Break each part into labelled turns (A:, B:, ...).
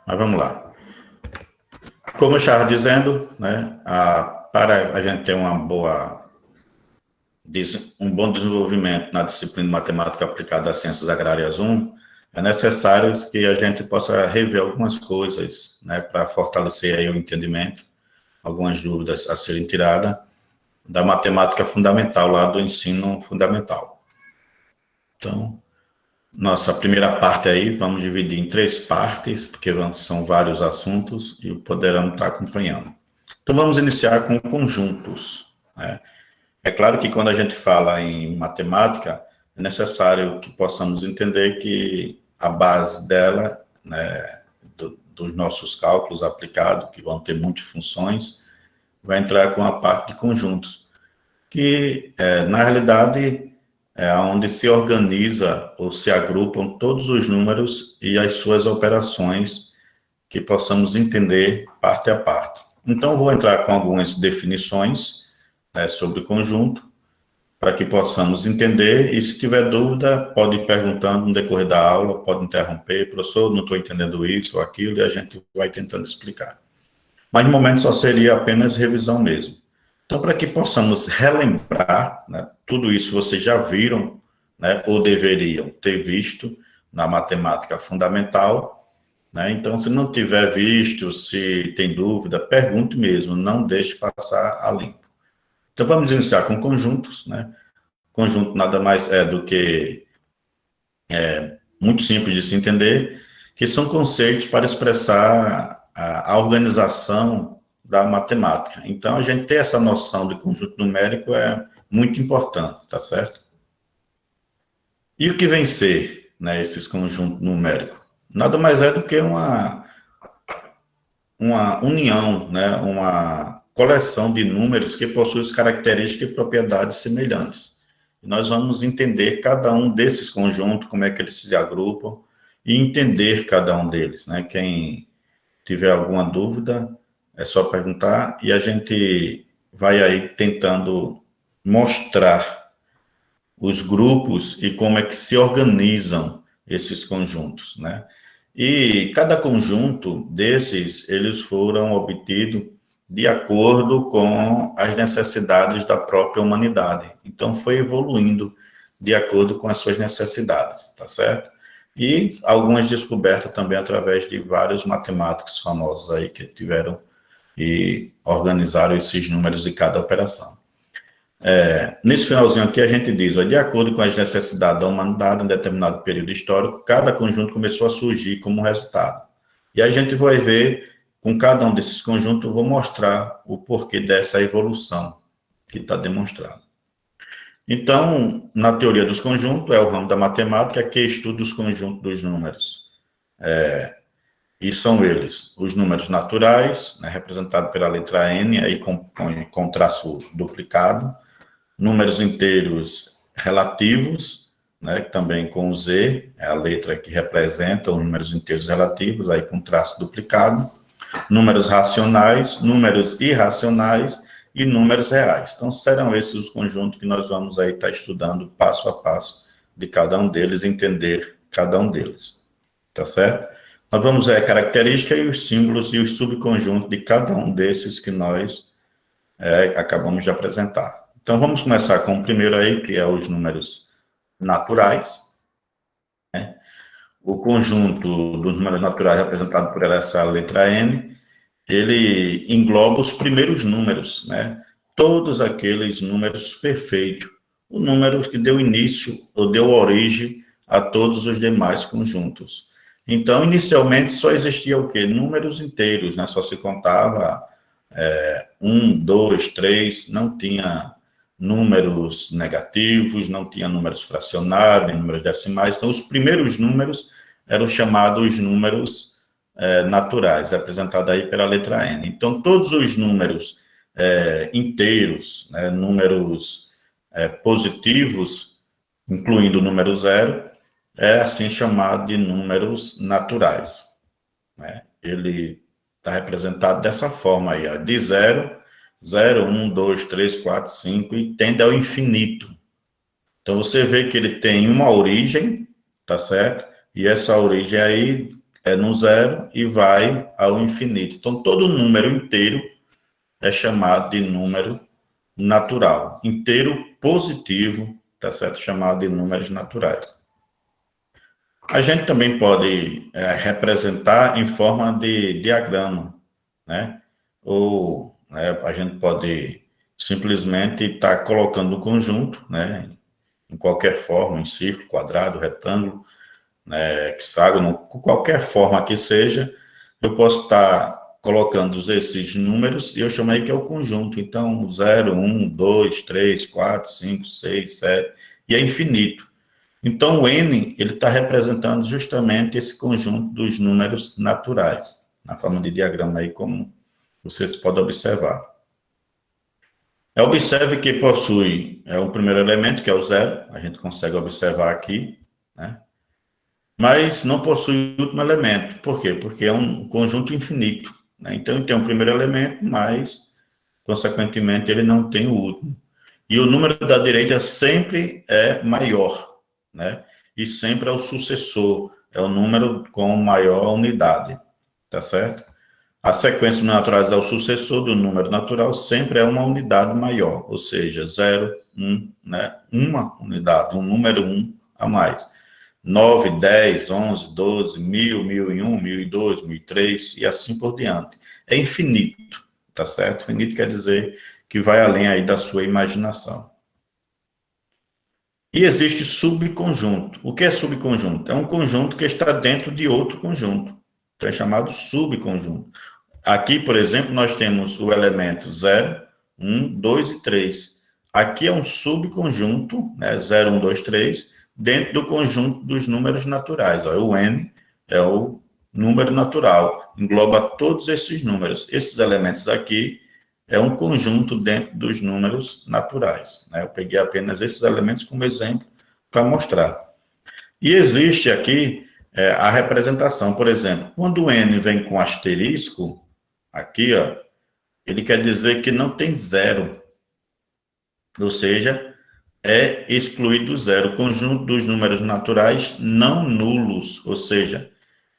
A: Mas vamos lá. Como eu estava dizendo, né, para a gente ter um bom desenvolvimento na disciplina de matemática aplicada às ciências agrárias 1, é necessário que a gente possa rever algumas coisas, né, para fortalecer aí o entendimento, algumas dúvidas a serem tiradas da matemática fundamental, lá do ensino fundamental. Então, nossa primeira parte aí, vamos dividir em 3 partes, porque são vários assuntos e poderão estar acompanhando. Então, vamos iniciar com conjuntos, né? É claro que quando a gente fala em matemática, é necessário que possamos entender que a base dela, né, dos nossos cálculos aplicados, que vão ter multifunções, vai entrar com a parte de conjuntos, que, na realidade, é onde se organiza ou se agrupam todos os números e as suas operações, que possamos entender parte a parte. Então, vou entrar com algumas definições, né, sobre conjunto, para que possamos entender, e se tiver dúvida, pode ir perguntando no decorrer da aula, pode interromper, professor, não estou entendendo isso ou aquilo, e a gente vai tentando explicar. Mas, no momento, só seria apenas revisão mesmo. Então, para que possamos relembrar, né, tudo isso vocês já viram, né, ou deveriam ter visto na matemática fundamental, né? Então, se não tiver visto, se tem dúvida, pergunte mesmo, não deixe passar a limpo. Então, vamos iniciar com conjuntos, né? Conjunto nada mais é do que muito simples de se entender, que são conceitos para expressar a organização da matemática. Então, a gente ter essa noção de conjunto numérico é muito importante, tá certo? E o que vem ser, né, esses conjuntos numéricos? Nada mais é do que uma união, né, uma coleção de números que possuem características e propriedades semelhantes. E nós vamos entender cada um desses conjuntos, como é que eles se agrupam, e entender cada um deles, né? Quem tiver alguma dúvida, é só perguntar, e a gente vai aí tentando mostrar os grupos e como é que se organizam esses conjuntos, né? E cada conjunto desses, eles foram obtidos de acordo com as necessidades da própria humanidade. Então, foi evoluindo de acordo com as suas necessidades, tá certo? E algumas descobertas também através de vários matemáticos famosos aí que tiveram e organizaram esses números de cada operação. Nesse finalzinho aqui a gente diz, ó, de acordo com as necessidades da humanidade em determinado período histórico, cada conjunto começou a surgir como resultado. E a gente vai ver, com cada um desses conjuntos, eu vou mostrar o porquê dessa evolução que está demonstrado. Então, na teoria dos conjuntos, é o ramo da matemática que estuda os conjuntos dos números. E são eles, os números naturais, né, representados pela letra N, aí com traço duplicado, números inteiros relativos, né, também com o Z, é a letra que representa os números inteiros relativos, aí com traço duplicado, números racionais, números irracionais e números reais. Então, serão esses os conjuntos que nós vamos aí estar estudando passo a passo de cada um deles, entender cada um deles, tá certo? Nós vamos ver a característica e os símbolos e os subconjuntos de cada um desses que nós acabamos de apresentar. Então, vamos começar com o primeiro aí, que é os números naturais, né? O conjunto dos números naturais representado por essa letra N, ele engloba os primeiros números, né? Todos aqueles números perfeitos, o número que deu início ou deu origem a todos os demais conjuntos. Então, inicialmente, só existia o quê? Números inteiros, né? Só se contava 1, 2, 3, não tinha números negativos, não tinha números fracionários, números decimais. Então, os primeiros números eram chamados números naturais, representados aí pela letra N. Então, todos os números inteiros, né, números positivos, incluindo o número zero, é assim chamado de números naturais, né? Ele está representado dessa forma aí, ó, de 0, 0, 1, 2, 3, 4, 5, e tende ao infinito. Então, você vê que ele tem uma origem, tá certo? E essa origem aí é no zero e vai ao infinito. Então, todo número inteiro é chamado de número natural. Inteiro positivo, tá certo? Chamado de números naturais. A gente também pode representar em forma de diagrama, né? Ou a gente pode simplesmente estar colocando o conjunto, né? Em qualquer forma, em círculo, quadrado, retângulo, né, hexágono, qualquer forma que seja, eu posso estar colocando esses números e eu chamei que é o conjunto. Então, 0, 1, 2, 3, 4, 5, 6, 7, e é infinito. Então, o N, ele está representando justamente esse conjunto dos números naturais, na forma de diagrama aí, como vocês podem observar. Observe que possui o primeiro elemento, que é o zero, a gente consegue observar aqui, né? Mas não possui o último elemento. Por quê? Porque é um conjunto infinito, né? Então, ele tem o primeiro elemento, mas, consequentemente, ele não tem o último. E o número da direita sempre é maior, né? E sempre é o sucessor, é o número com maior unidade, tá certo? A sequência naturais é o sucessor do número natural, sempre é uma unidade maior, ou seja, 0, 1, né? Uma unidade, um número 1 a mais. 9, 10, 11, 12, 1000, 1001, 1002, 1003 e assim por diante. É infinito, tá certo? Infinito quer dizer que vai além aí da sua imaginação. E existe subconjunto. O que é subconjunto? É um conjunto que está dentro de outro conjunto. Então é chamado subconjunto. Aqui, por exemplo, nós temos o elemento 0, 1, 2 e 3. Aqui é um subconjunto, né, 0, 1, 2, 3, dentro do conjunto dos números naturais. Ó, o n é o número natural, engloba todos esses números. Esses elementos aqui é um conjunto dentro dos números naturais, né? Eu peguei apenas esses elementos como exemplo para mostrar. E existe aqui a representação, por exemplo, quando o n vem com asterisco, aqui, ó, ele quer dizer que não tem zero, ou seja, é excluído zero. O conjunto dos números naturais não nulos, ou seja,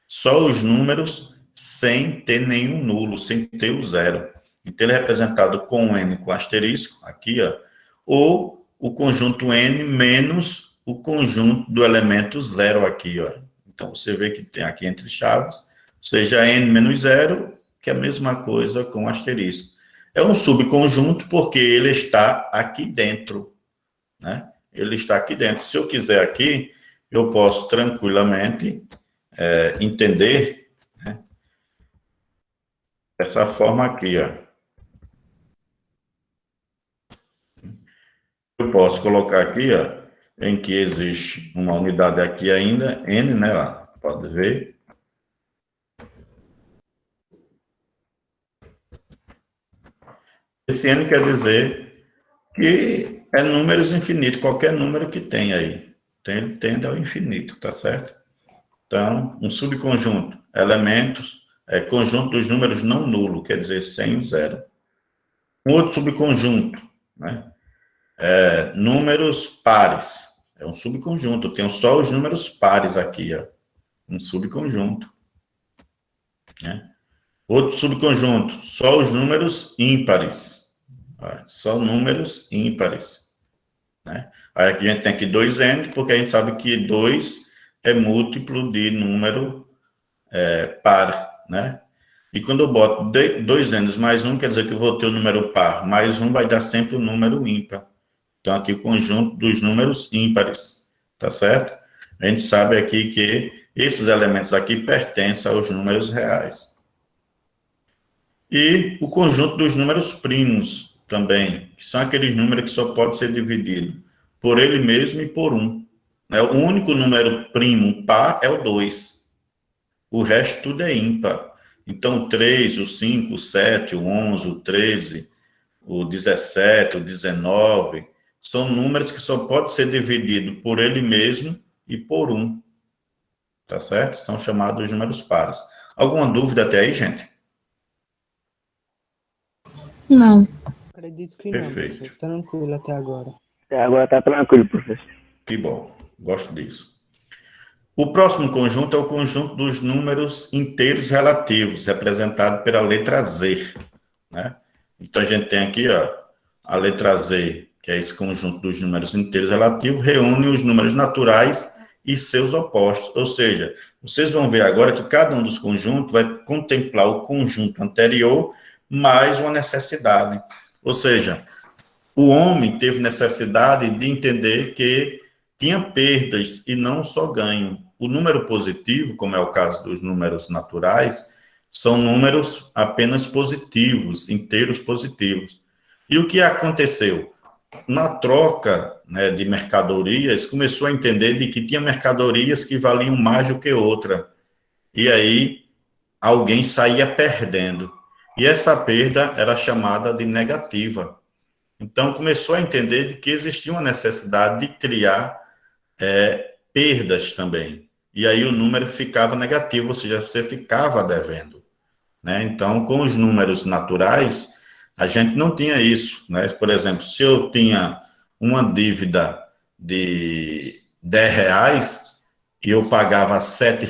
A: só os números sem ter nenhum nulo, sem ter o zero. Então, ele é representado com n com asterisco, aqui, ó, ou o conjunto n menos o conjunto do elemento zero aqui, ó. Então, você vê que tem aqui entre chaves, ou seja, n menos zero, que é a mesma coisa com asterisco. É um subconjunto porque ele está aqui dentro, né? Ele está aqui dentro. Se eu quiser aqui, eu posso tranquilamente entender, né, dessa forma aqui, ó. Eu posso colocar aqui, ó, em que existe uma unidade aqui ainda, n, né, ó, pode ver. Esse n quer dizer que é números infinitos, qualquer número que tem aí. Então, ele tende ao infinito, tá certo? Então, um subconjunto, elementos, conjunto dos números não nulo, quer dizer, sem o zero. Um outro subconjunto, né? Números pares. É um subconjunto. Eu tenho só os números pares aqui, ó. Um subconjunto, né? Outro subconjunto, só os números ímpares. Só números ímpares, né? Aí aqui a gente tem aqui 2n, porque a gente sabe que 2 é múltiplo de número par, né? E quando eu boto 2n mais 1, quer dizer que eu vou ter o número par, mais 1 vai dar sempre o número ímpar. Então, aqui o conjunto dos números ímpares, tá certo? A gente sabe aqui que esses elementos aqui pertencem aos números reais. E o conjunto dos números primos também, que são aqueles números que só pode ser dividido por ele mesmo e por um. O único número primo par é o 2. O resto tudo é ímpar. Então, o 3, o 5, o 7, o 11, o 13, o 17, o 19, são números que só pode ser dividido por ele mesmo e por um. Tá certo? São chamados números pares. Alguma dúvida até aí, gente?
B: Não.
C: Acredito que não,
A: Perfeito.
C: professor. Tranquilo até agora.
D: Até agora tá tranquilo, professor.
A: Que bom. Gosto disso. O próximo conjunto é o conjunto dos números inteiros relativos, representado pela letra Z, né? Então, a gente tem aqui, ó, a letra Z, que é esse conjunto dos números inteiros relativos, reúne os números naturais e seus opostos. Ou seja, vocês vão ver agora que cada um dos conjuntos vai contemplar o conjunto anterior mais uma necessidade. Ou seja, o homem teve necessidade de entender que tinha perdas e não só ganho. O número positivo, como é o caso dos números naturais, são números apenas positivos, inteiros positivos. E o que aconteceu? Na troca, né, de mercadorias, começou a entender de que tinha mercadorias que valiam mais do que outra. E aí, alguém saía perdendo. E essa perda era chamada de negativa. Então, começou a entender de que existia uma necessidade de criar perdas também. E aí o número ficava negativo, ou seja, você ficava devendo, né? Então, com os números naturais, a gente não tinha isso, né? Por exemplo, se eu tinha uma dívida de R$ 10 e eu pagava R$ 7,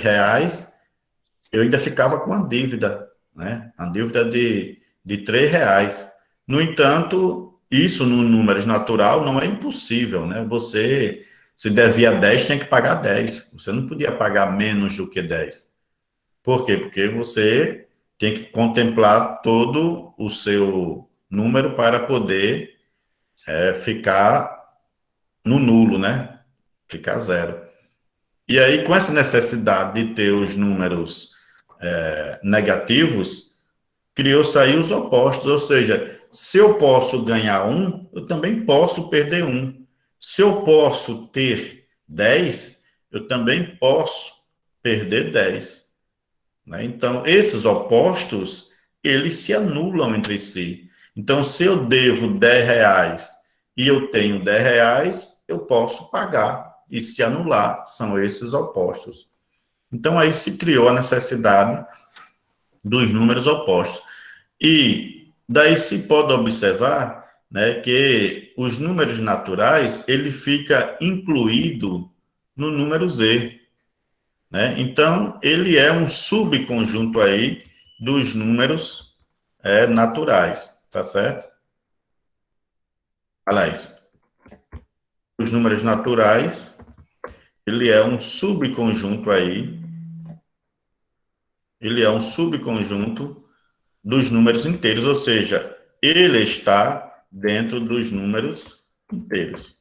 A: eu ainda ficava com a dívida, né? A dívida de R$ 3. No entanto, isso no números natural não é impossível, né? Você, se devia 10, tem que pagar 10. Você não podia pagar menos do que 10. Por quê? Porque você tem que contemplar todo o seu número para poder ficar no nulo, né? Ficar zero. E aí, com essa necessidade de ter os números negativos, criou-se aí os opostos, ou seja, se eu posso ganhar um, eu também posso perder um. Se eu posso ter 10, eu também posso perder 10. Né? Então, esses opostos, eles se anulam entre si. Então, se eu devo R$ 10 e eu tenho R$ 10, eu posso pagar e se anular. São esses opostos. Então, aí se criou a necessidade dos números opostos. E daí se pode observar, né, que os números naturais, ele fica incluído no número Z, né? Então, ele é um subconjunto aí dos números naturais, tá certo? Aliás, os números naturais, ele é um subconjunto aí, ele é um subconjunto dos números inteiros, ou seja, ele está dentro dos números inteiros.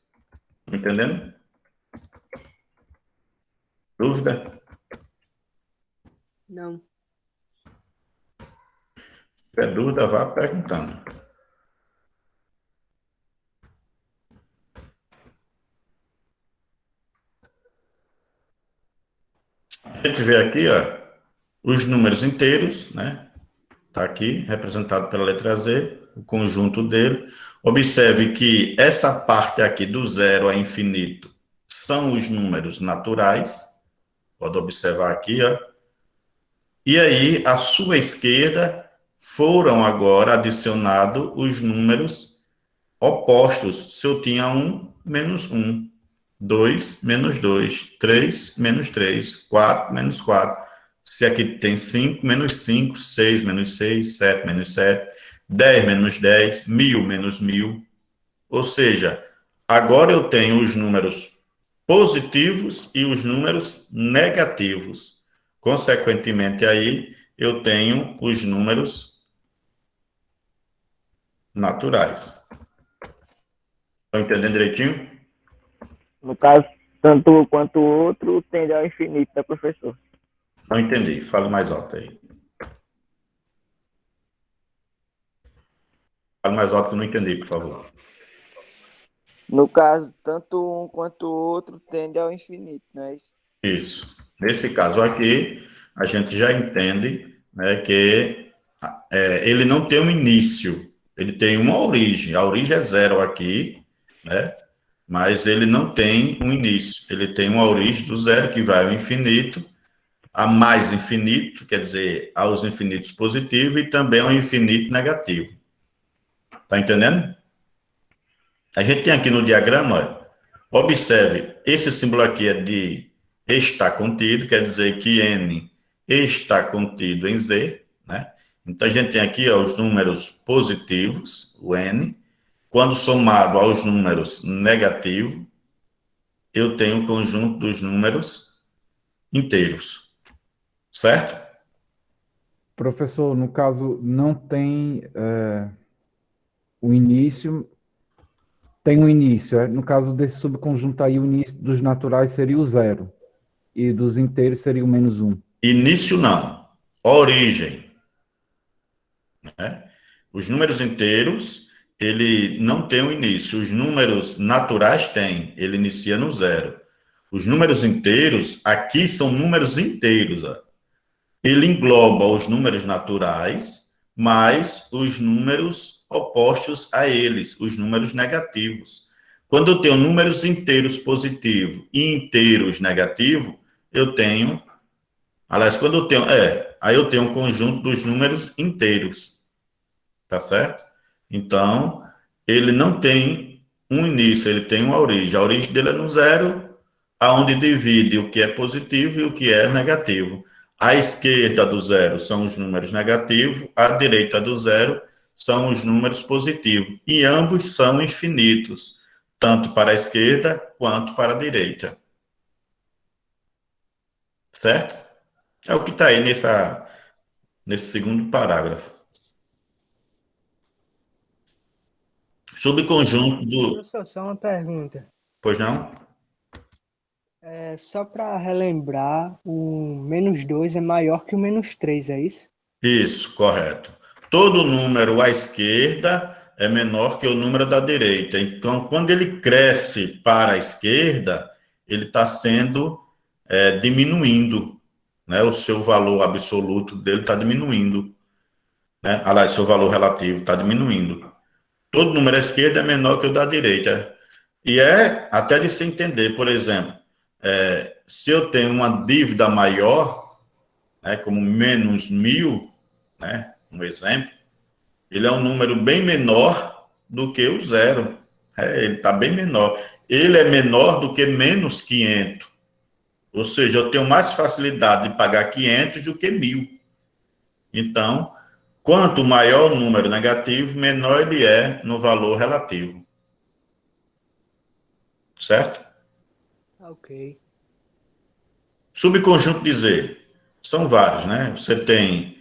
A: Entendendo? Dúvida?
C: Não.
A: Se tiver dúvida, vá perguntando. A gente vê aqui, ó, os números inteiros, né? Está aqui, representado pela letra Z, o conjunto dele. Observe que essa parte aqui, do zero a infinito, são os números naturais. Pode observar aqui, ó. E aí, à sua esquerda, foram agora adicionados os números opostos. Se eu tinha 1, menos 1. 2, menos 2. 3, menos 3. 4, menos 4. Se aqui tem 5, menos 5. 6, menos 6. 7, menos 7. 10, menos 10. 1000, menos 1000. Ou seja, agora eu tenho os números positivos e os números negativos. Consequentemente, aí, eu tenho os números naturais. Estão entendendo direitinho?
B: No caso, tanto um quanto o outro tende ao infinito, né, professor?
A: Não entendi. Fala mais alto aí. Fala mais alto que eu não entendi, por favor.
B: No caso, tanto um quanto o outro tende ao infinito, não é isso?
A: Isso. Nesse caso aqui, a gente já entende, né, que ele não tem um início, ele tem uma origem. A origem é zero aqui, né? Mas ele não tem um início. Ele tem uma origem do zero que vai ao infinito, a mais infinito, quer dizer, aos infinitos positivos e também ao infinito negativo. Tá entendendo? A gente tem aqui no diagrama, observe, esse símbolo aqui está contido, quer dizer que N está contido em Z, né? Então, a gente tem aqui ó, os números positivos, o N. Quando somado aos números negativos, eu tenho o conjunto dos números inteiros, certo?
D: Professor, no caso, não tem o início, tem um início. No caso desse subconjunto aí, o início dos naturais seria o zero, e dos inteiros seria o menos um.
A: Início não, origem, né? Os números inteiros, ele não tem um início. Os números naturais têm, ele inicia no zero. Os números inteiros, aqui são números inteiros, ó. Ele engloba os números naturais, mais os números opostos a eles, os números negativos. Quando eu tenho números inteiros positivos e inteiros negativos, eu tenho, aliás, quando eu tenho, aí eu tenho um conjunto dos números inteiros, tá certo? Então, ele não tem um início, ele tem uma origem. A origem dele é no zero, aonde divide o que é positivo e o que é negativo. À esquerda do zero são os números negativos, à direita do zero são os números positivos. E ambos são infinitos, tanto para a esquerda quanto para a direita. Certo? É o que está aí nesse segundo parágrafo. Subconjunto do...
C: Professor, só uma pergunta.
A: Pois não?
C: Só para relembrar, o -2 é maior que o -3, é isso?
A: Isso, correto. Todo número à esquerda é menor que o número da direita. Então, quando ele cresce para a esquerda, ele está sendo diminuindo, né? O seu valor absoluto dele está diminuindo, né? Aliás, seu valor relativo está diminuindo. Todo número à esquerda é menor que o da direita. E é até de se entender, por exemplo, se eu tenho uma dívida maior, né, como -1.000, né, um exemplo, ele é um número bem menor do que o zero. Ele está bem menor. Ele é menor do que -500. Ou seja, eu tenho mais facilidade de pagar 500 do que 1.000. Então, quanto maior o número negativo, menor ele é no valor relativo. Certo?
C: Ok.
A: Subconjunto de Z. São vários, né? Você tem,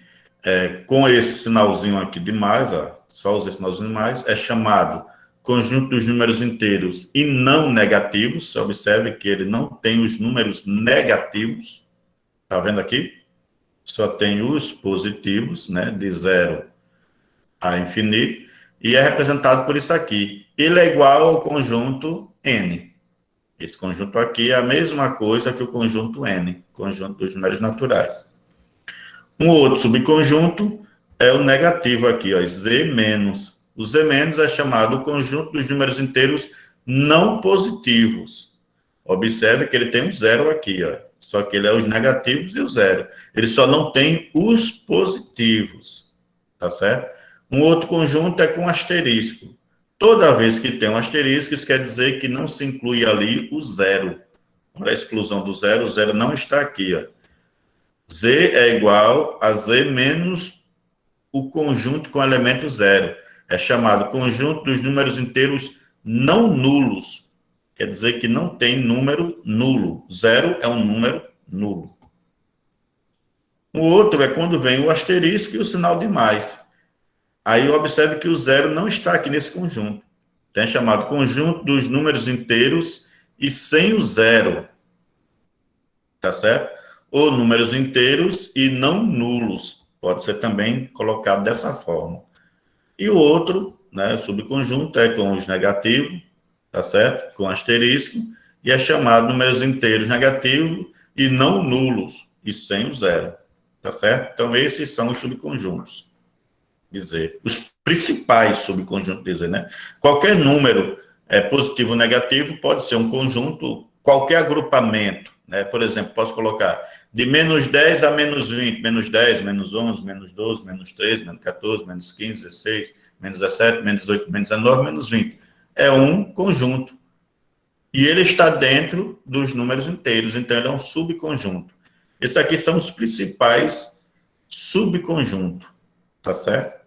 A: com esse sinalzinho aqui de mais, ó, só usar esse sinalzinho de mais, é chamado conjunto dos números inteiros e não negativos. Você observe que ele não tem os números negativos. Tá vendo aqui? Só tem os positivos, né? De 0 a infinito. E é representado por isso aqui. Ele é igual ao conjunto N. Esse conjunto aqui é a mesma coisa que o conjunto N, conjunto dos números naturais. Um outro subconjunto é o negativo aqui, ó, Z-. O Z- é chamado o conjunto dos números inteiros não positivos. Observe que ele tem um zero aqui, ó, só que ele é os negativos e o zero. Ele só não tem os positivos, tá certo? Um outro conjunto é com asterisco. Toda vez que tem um asterisco, isso quer dizer que não se inclui ali o zero. Para a exclusão do zero, o zero não está aqui, ó. Z é igual a Z menos o conjunto com elemento zero. É chamado conjunto dos números inteiros não nulos. Quer dizer que não tem número nulo. Zero é um número nulo. O outro é quando vem o asterisco e o sinal de mais. Aí observe que o zero não está aqui nesse conjunto. Tem chamado conjunto dos números inteiros e sem o zero. Tá certo? Ou números inteiros e não nulos. Pode ser também colocado dessa forma. E o outro, né, o subconjunto, é com os negativos, tá certo? Com asterisco, e é chamado números inteiros negativos e não nulos, e sem o zero, tá certo? Então, esses são os subconjuntos. Dizer, os principais subconjuntos, dizer, né? Qualquer número positivo ou negativo pode ser um conjunto, qualquer agrupamento, né? Por exemplo, posso colocar de -10 a -20, -10, -11, -12, -13, -14, -15, -16, -17, -18, -19, -20. É um conjunto, E ele está dentro dos números inteiros, então ele é um subconjunto. Esses aqui são os principais subconjuntos, tá certo?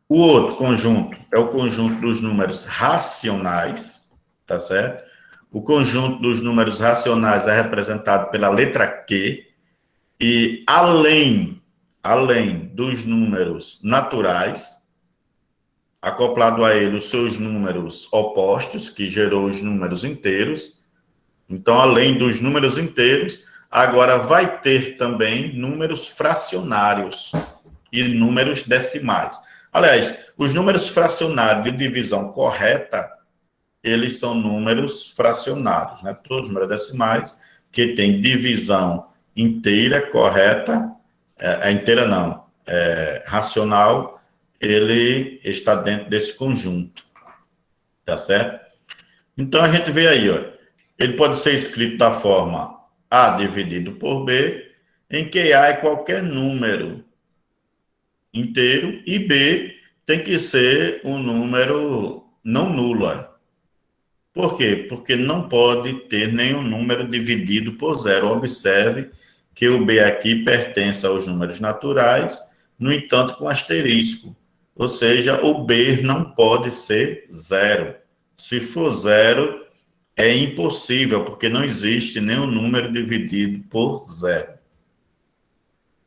A: O outro conjunto é o conjunto dos números racionais, tá certo? O conjunto dos números racionais é representado pela letra Q, e além dos números naturais, acoplado a ele os seus números opostos, que gerou os números inteiros. Então, além dos números inteiros, agora vai ter também números fracionários e números decimais. Aliás, os números fracionários de divisão correta, eles são números fracionários, né? Todos os números decimais que têm divisão inteira correta, inteira não, racional, ele está dentro desse conjunto, tá certo? Então, a gente vê aí, ó, ele pode ser escrito da forma A dividido por B, em que A é qualquer número inteiro e B tem que ser um número não nulo. Por quê? Porque não pode ter nenhum número dividido por zero. Observe que o B aqui pertence aos números naturais, no entanto, com asterisco. Ou seja, o B não pode ser zero. Se for zero, é impossível, porque não existe nenhum número dividido por zero.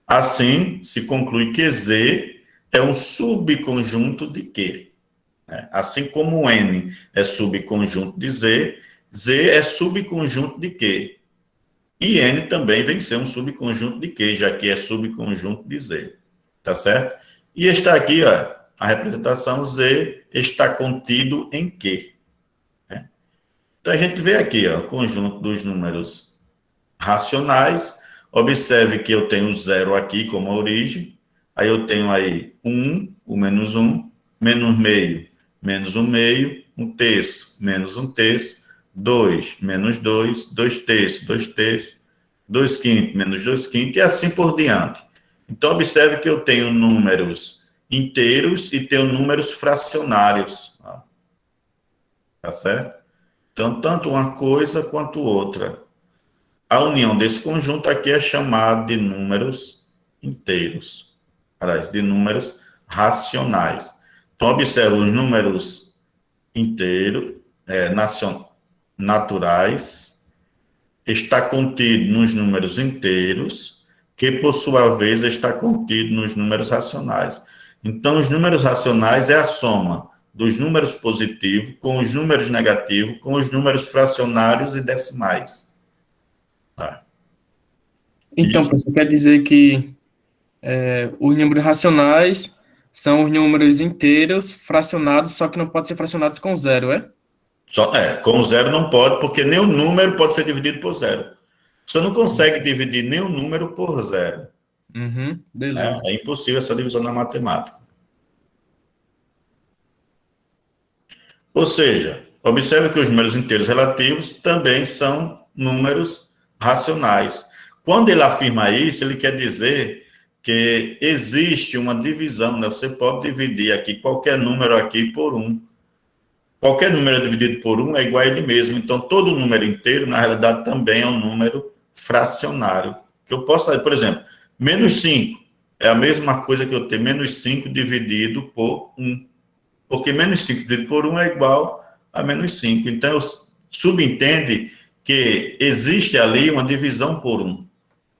A: Assim, se conclui que Z é um subconjunto de Q. Assim como N é subconjunto de Z, Z é subconjunto de Q. E N também vem ser um subconjunto de Q, já que é subconjunto de Z. Tá certo? E está aqui, ó, a representação Z está contido em Q. Então, a gente vê aqui, ó, o conjunto dos números racionais. Observe que eu tenho zero aqui como origem. Aí eu tenho aí 1, o menos 1, menos meio, menos 1 meio, 1 terço, menos 1 terço, 2, menos 2, 2 terços, 2 terços, 2 quintos, menos 2 quintos, e assim por diante. Então, observe que eu tenho números inteiros e tenho números fracionários. Tá certo? Então, tanto uma coisa quanto outra. A união desse conjunto aqui é chamada de números inteiros, aliás, de números racionais. Então, observe os números inteiros, naturais, está contido nos números inteiros, que, por sua vez, está contido nos números racionais. Então, os números racionais é a soma dos números positivos com os números negativos, com os números fracionários e decimais.
E: Então,
A: Isso.
E: professor, quer dizer que os números racionais são os números inteiros fracionados, só que não pode ser fracionados com zero, é?
A: Com zero não pode, porque nenhum número pode ser dividido por zero. Você não consegue dividir nenhum número por zero.
E: Beleza.
A: É impossível essa divisão na matemática. Ou seja, observe que os números inteiros relativos também são números racionais. Quando ele afirma isso, ele quer dizer que existe uma divisão, né? Você pode dividir aqui qualquer número aqui por 1. Qualquer número dividido por 1 é igual a ele mesmo. Então, todo número inteiro, na realidade, também é um número fracionário. Que eu posso fazer, por exemplo, menos 5 é a mesma coisa que eu ter menos 5 dividido por 1. Porque menos 5 dividido por 1 é igual a menos 5. Então, subentende que existe ali uma divisão por 1.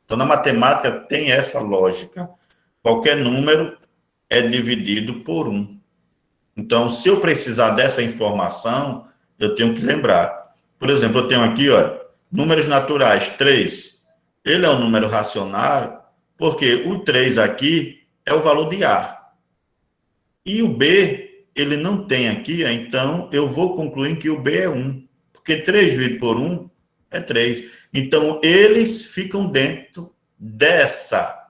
A: Então, na matemática, tem essa lógica. Qualquer número é dividido por 1. Então, se eu precisar dessa informação, eu tenho que lembrar. Por exemplo, eu tenho aqui, ó, números naturais, 3. Ele é um número racional, porque o 3 aqui é o valor de A. E o B, ele não tem aqui, então eu vou concluir que o B é 1. Porque 3 dividido por 1 é 3. Então, eles ficam dentro dessa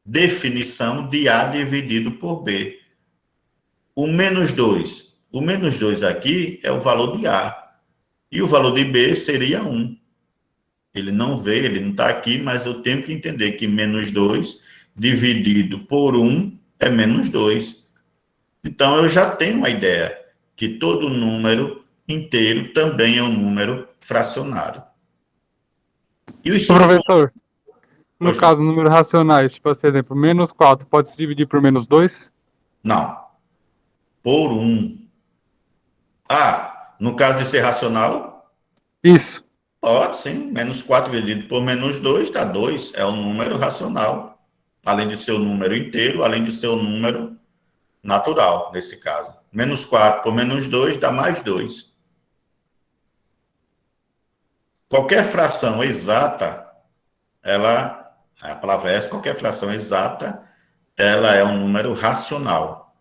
A: definição de A dividido por B. O menos 2. O menos 2 aqui é o valor de A. E o valor de B seria 1. Ele não veio, ele não está aqui, mas eu tenho que entender que menos 2 dividido por 1 é menos 2. Então, eu já tenho uma ideia que todo número inteiro também é um número fracionário. E os
F: Professor, no
A: Pois
F: caso, números racionais, tipo, por exemplo, menos 4 pode se dividir por menos 2?
A: Não. Por 1. No caso de ser racional,
F: Isso.
A: pode sim. Menos 4 dividido por menos 2 dá 2. É um número racional. Além de ser um número inteiro, além de ser um número natural, nesse caso. Menos 4 por menos 2 dá mais 2. Qualquer fração exata, a palavra é essa, qualquer fração exata, ela é um número racional,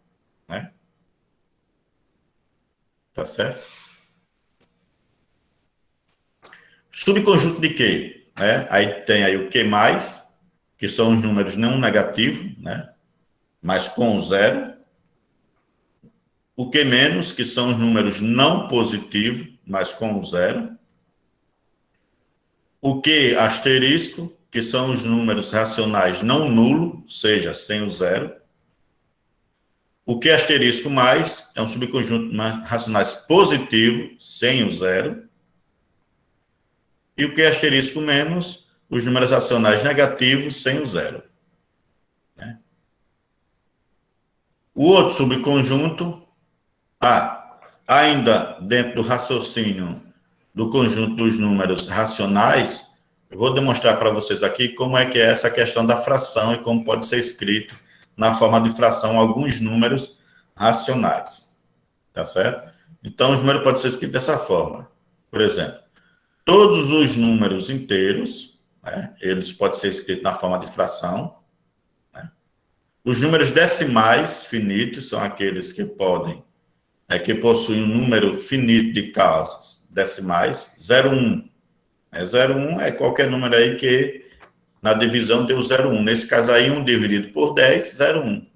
A: né? Tá certo? Subconjunto de Q, né? Aí tem aí o Q+, que são os números não negativos, né? Mas com zero. O Q-, que são os números não positivos, mas com zero. O Q asterisco, que são os números racionais não nulo, seja, sem o zero. O Q asterisco mais é um subconjunto de racionais positivo, sem o zero. E o Q asterisco menos, os números racionais negativos, sem o zero. Né? O outro subconjunto, ainda dentro do raciocínio do conjunto dos números racionais, eu vou demonstrar para vocês aqui como é que é essa questão da fração e como pode ser escrito na forma de fração alguns números racionais. Tá certo? Então, os números podem ser escritos dessa forma. Por exemplo, todos os números inteiros, né, eles podem ser escritos na forma de fração. Né? Os números decimais finitos são aqueles que que possuem um número finito de casas decimais. 0,1. 0,1 é qualquer número aí que na divisão deu 0,1. Nesse caso aí, 1 dividido por 10, 0,1.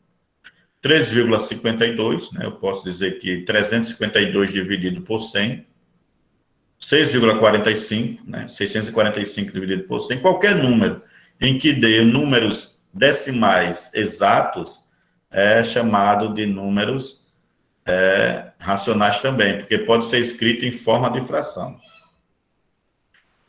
A: 3,52, né? Eu posso dizer que 352 dividido por 100. 6,45, né? 645 dividido por 100. Qualquer número em que dê números decimais exatos é chamado de números racionais também, porque pode ser escrito em forma de fração.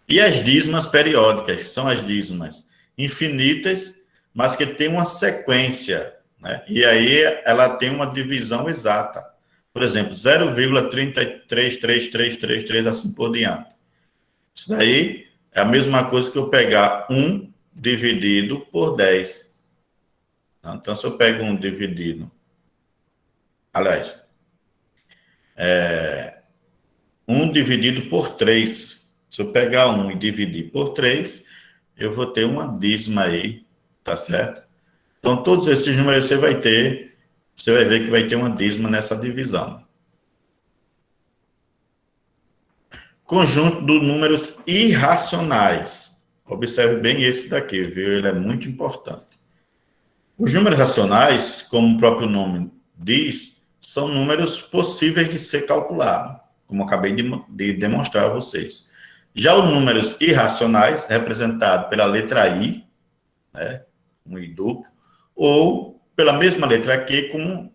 A: E as dízimas periódicas, são as dízimas infinitas, mas que tem uma sequência, né? E aí ela tem uma divisão exata. Por exemplo, 0,333333, assim por diante. Isso daí é a mesma coisa que eu pegar 1 dividido por 10. Então, se eu pego 1 dividido... Aliás, 1 dividido por 3. Se eu pegar 1 e dividir por 3, eu vou ter uma dízima aí, tá certo? Então, todos esses números você vai ver que vai ter uma dízima nessa divisão. Conjunto de números irracionais. Observe bem esse daqui, viu? Ele é muito importante. Os números racionais, como o próprio nome diz, são números possíveis de ser calculados, como eu acabei de demonstrar a vocês. Já os números irracionais, representados pela letra I, né, um I duplo, ou pela mesma letra Q com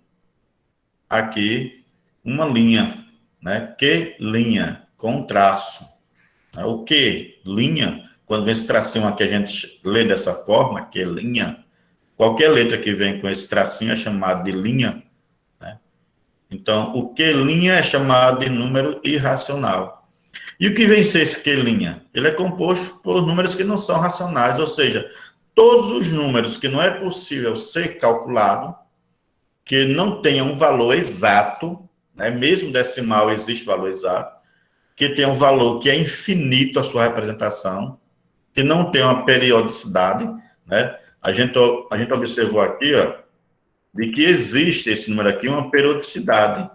A: aqui uma linha, né, Q linha, com um traço. O Q linha, quando vem esse tracinho aqui, a gente lê dessa forma, Q linha. Qualquer letra que vem com esse tracinho é chamado de linha. Né? Então, o Q linha é chamado de número irracional. E o que vem ser esse Q'? Ele é composto por números que não são racionais, ou seja, todos os números que não é possível ser calculado, que não tenham um valor exato, né? Mesmo decimal existe valor exato, que tem um valor que é infinito a sua representação, que não tem uma periodicidade, né? A gente observou aqui, de que existe esse número aqui, uma periodicidade.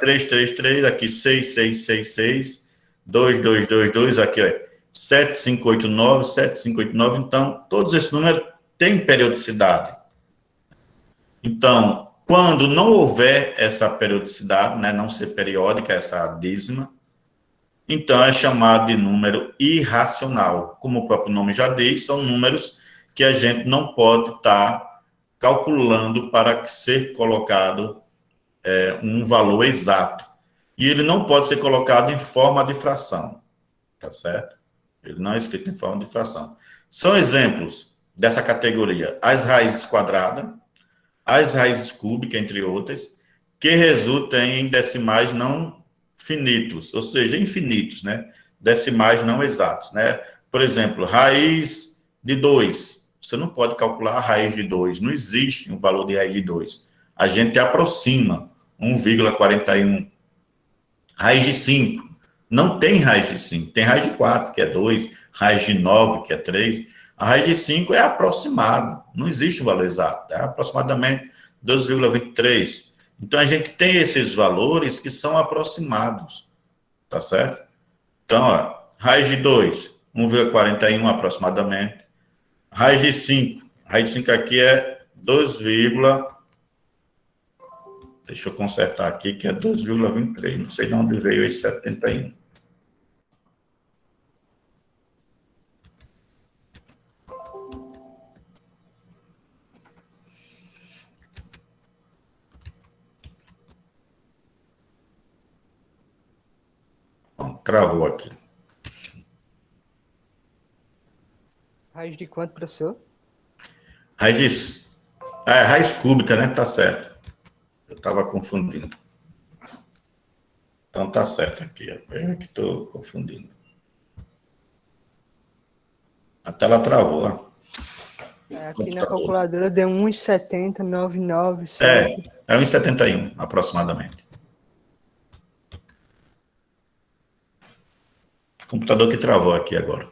A: 333, aqui 6666, 2222, aqui, 7589, 7589. Então, todos esses números têm periodicidade. Então, quando não houver essa periodicidade, né, não ser periódica essa dízima, então é chamado de número irracional. Como o próprio nome já diz, são números que a gente não pode estar calculando para ser colocado um valor exato. e ele não pode ser colocado em forma de fração, tá certo? Ele não é escrito em forma de fração. São exemplos dessa categoria: as raízes quadradas, as raízes cúbicas, entre outras, que resultam em decimais não finitos, ou seja, infinitos, né? Decimais não exatos, né? Por exemplo, raiz de 2. Você não pode calcular a raiz de 2, não existe um valor de raiz de 2. A gente aproxima 1,41. Raiz de 5. Não tem raiz de 5. Tem raiz de 4, que é 2. Raiz de 9, que é 3. A raiz de 5 é aproximado. Não existe um valor exato. É aproximadamente 2,23. Então, a gente tem esses valores que são aproximados. Tá certo? Então, ó, raiz de 2, 1,41 aproximadamente. Raiz de 5. Raiz de 5 aqui é 2, deixa eu consertar aqui, que é 2,23. Não sei de onde veio esse 71. Bom, travou aqui.
C: Raiz de quanto, professor?
A: Raiz cúbica, né? Tá certo. Eu estava confundindo. Então tá certo aqui. Eu que estou confundindo. A tela travou. Ó.
C: Aqui na calculadora deu 1,70,997.
A: É 1,71 aproximadamente. O computador que travou aqui agora.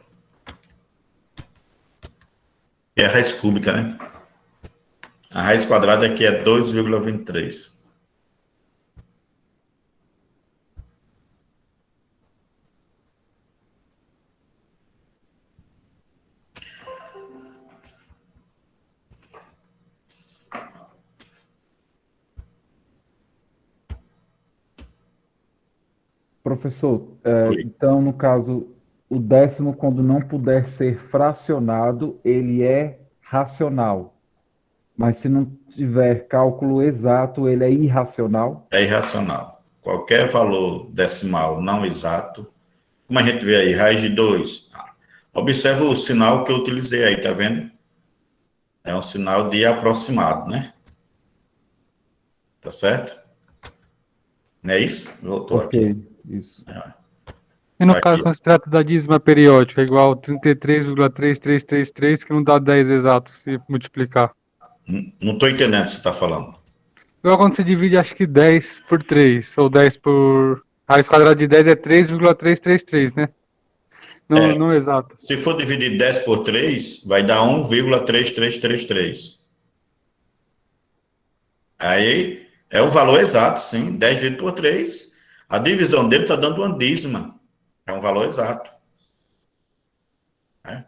A: É a raiz cúbica, né? A raiz quadrada aqui é 2,23.
D: Professor,
A: Oi.
D: então, no caso, o décimo, quando não puder ser fracionado, ele é racional. Mas se não tiver cálculo exato, ele é irracional?
A: É irracional. Qualquer valor decimal não exato, como a gente vê aí, raiz de 2. Observa o sinal que eu utilizei aí, tá vendo? É um sinal de aproximado, né? Tá certo? Não é isso? Voltou aqui.
D: Ok, isso.
F: E no
A: Aqui.
F: caso, quando se trata da dízima periódica, é igual 33,3333, que não dá 10 exatos se multiplicar.
A: Não estou entendendo o que você está falando.
F: Igual quando você divide, acho que 10 por 3, ou 10 por... Raiz quadrada de 10 é 3,333, né? Não, não exato.
A: Se for dividir 10 por 3, vai dar 1,3333. Aí é um valor exato, sim. 10 dividido por 3. A divisão dele está dando uma dízima. É um valor exato.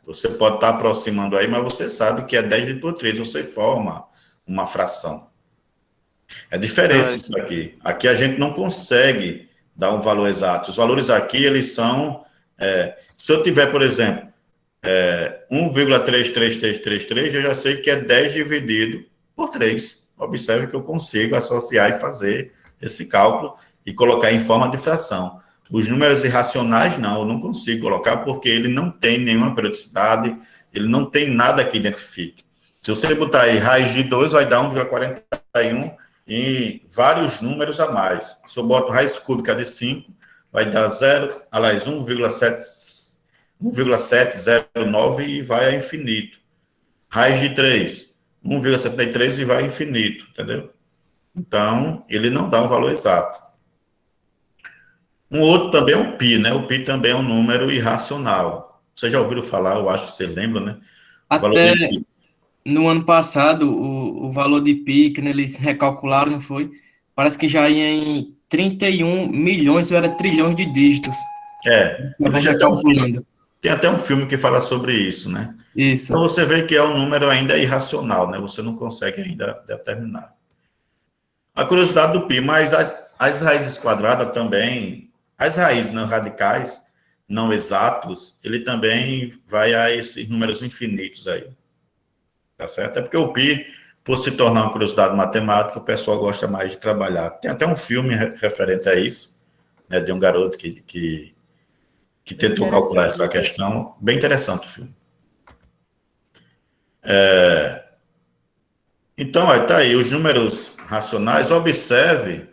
A: Você pode estar aproximando aí, mas você sabe que é 10 dividido por 3. Você forma uma fração. É diferente isso aqui. Aqui a gente não consegue dar um valor exato. Os valores aqui, eles são... se eu tiver, por exemplo, 1,33333, eu já sei que é 10 dividido por 3. Observe que eu consigo associar e fazer esse cálculo e colocar em forma de fração. Os números irracionais, não, eu não consigo colocar porque ele não tem nenhuma periodicidade, ele não tem nada que identifique. Se você botar aí raiz de 2, vai dar 1,41 e vários números a mais. Se eu boto raiz cúbica de 5, vai dar 1,709 e vai a infinito. Raiz de 3, 1,73 e vai a infinito, entendeu? Então, ele não dá um valor exato. Um outro também é o π, né? O π também é um número irracional. Vocês já ouviram falar, eu acho que vocês lembram, né?
E: Até no ano passado, o valor de π, quando eles recalcularam, não foi? Parece que já ia em 31 milhões, ou era trilhões de dígitos.
A: Tem até um filme que fala sobre isso, né?
E: Isso.
A: Então você vê que é um número ainda irracional, né? Você não consegue ainda determinar. A curiosidade do π, mas as raízes quadradas também, as raízes não radicais, não exatos, ele também vai a esses números infinitos aí. Tá certo? É porque o π, por se tornar uma curiosidade matemática, o pessoal gosta mais de trabalhar. Tem até um filme referente a isso, né, de um garoto que tentou calcular essa questão. Bem interessante o filme. Então, tá aí, os números racionais, observe,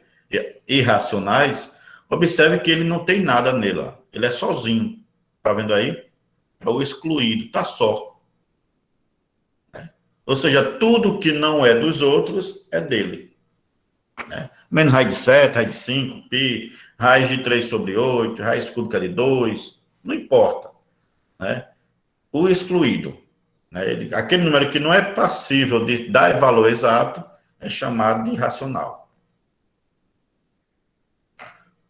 A: irracionais, observe que ele não tem nada nele, ó. Ele é sozinho. Tá vendo aí? É o excluído, tá só. Ou seja, tudo que não é dos outros é dele. Né? Menos raiz de 7, raiz de 5, π, raiz de 3 sobre 8, raiz cúbica de 2, não importa. Né? O excluído, né? Aquele número que não é passível de dar valor exato, é chamado de irracional.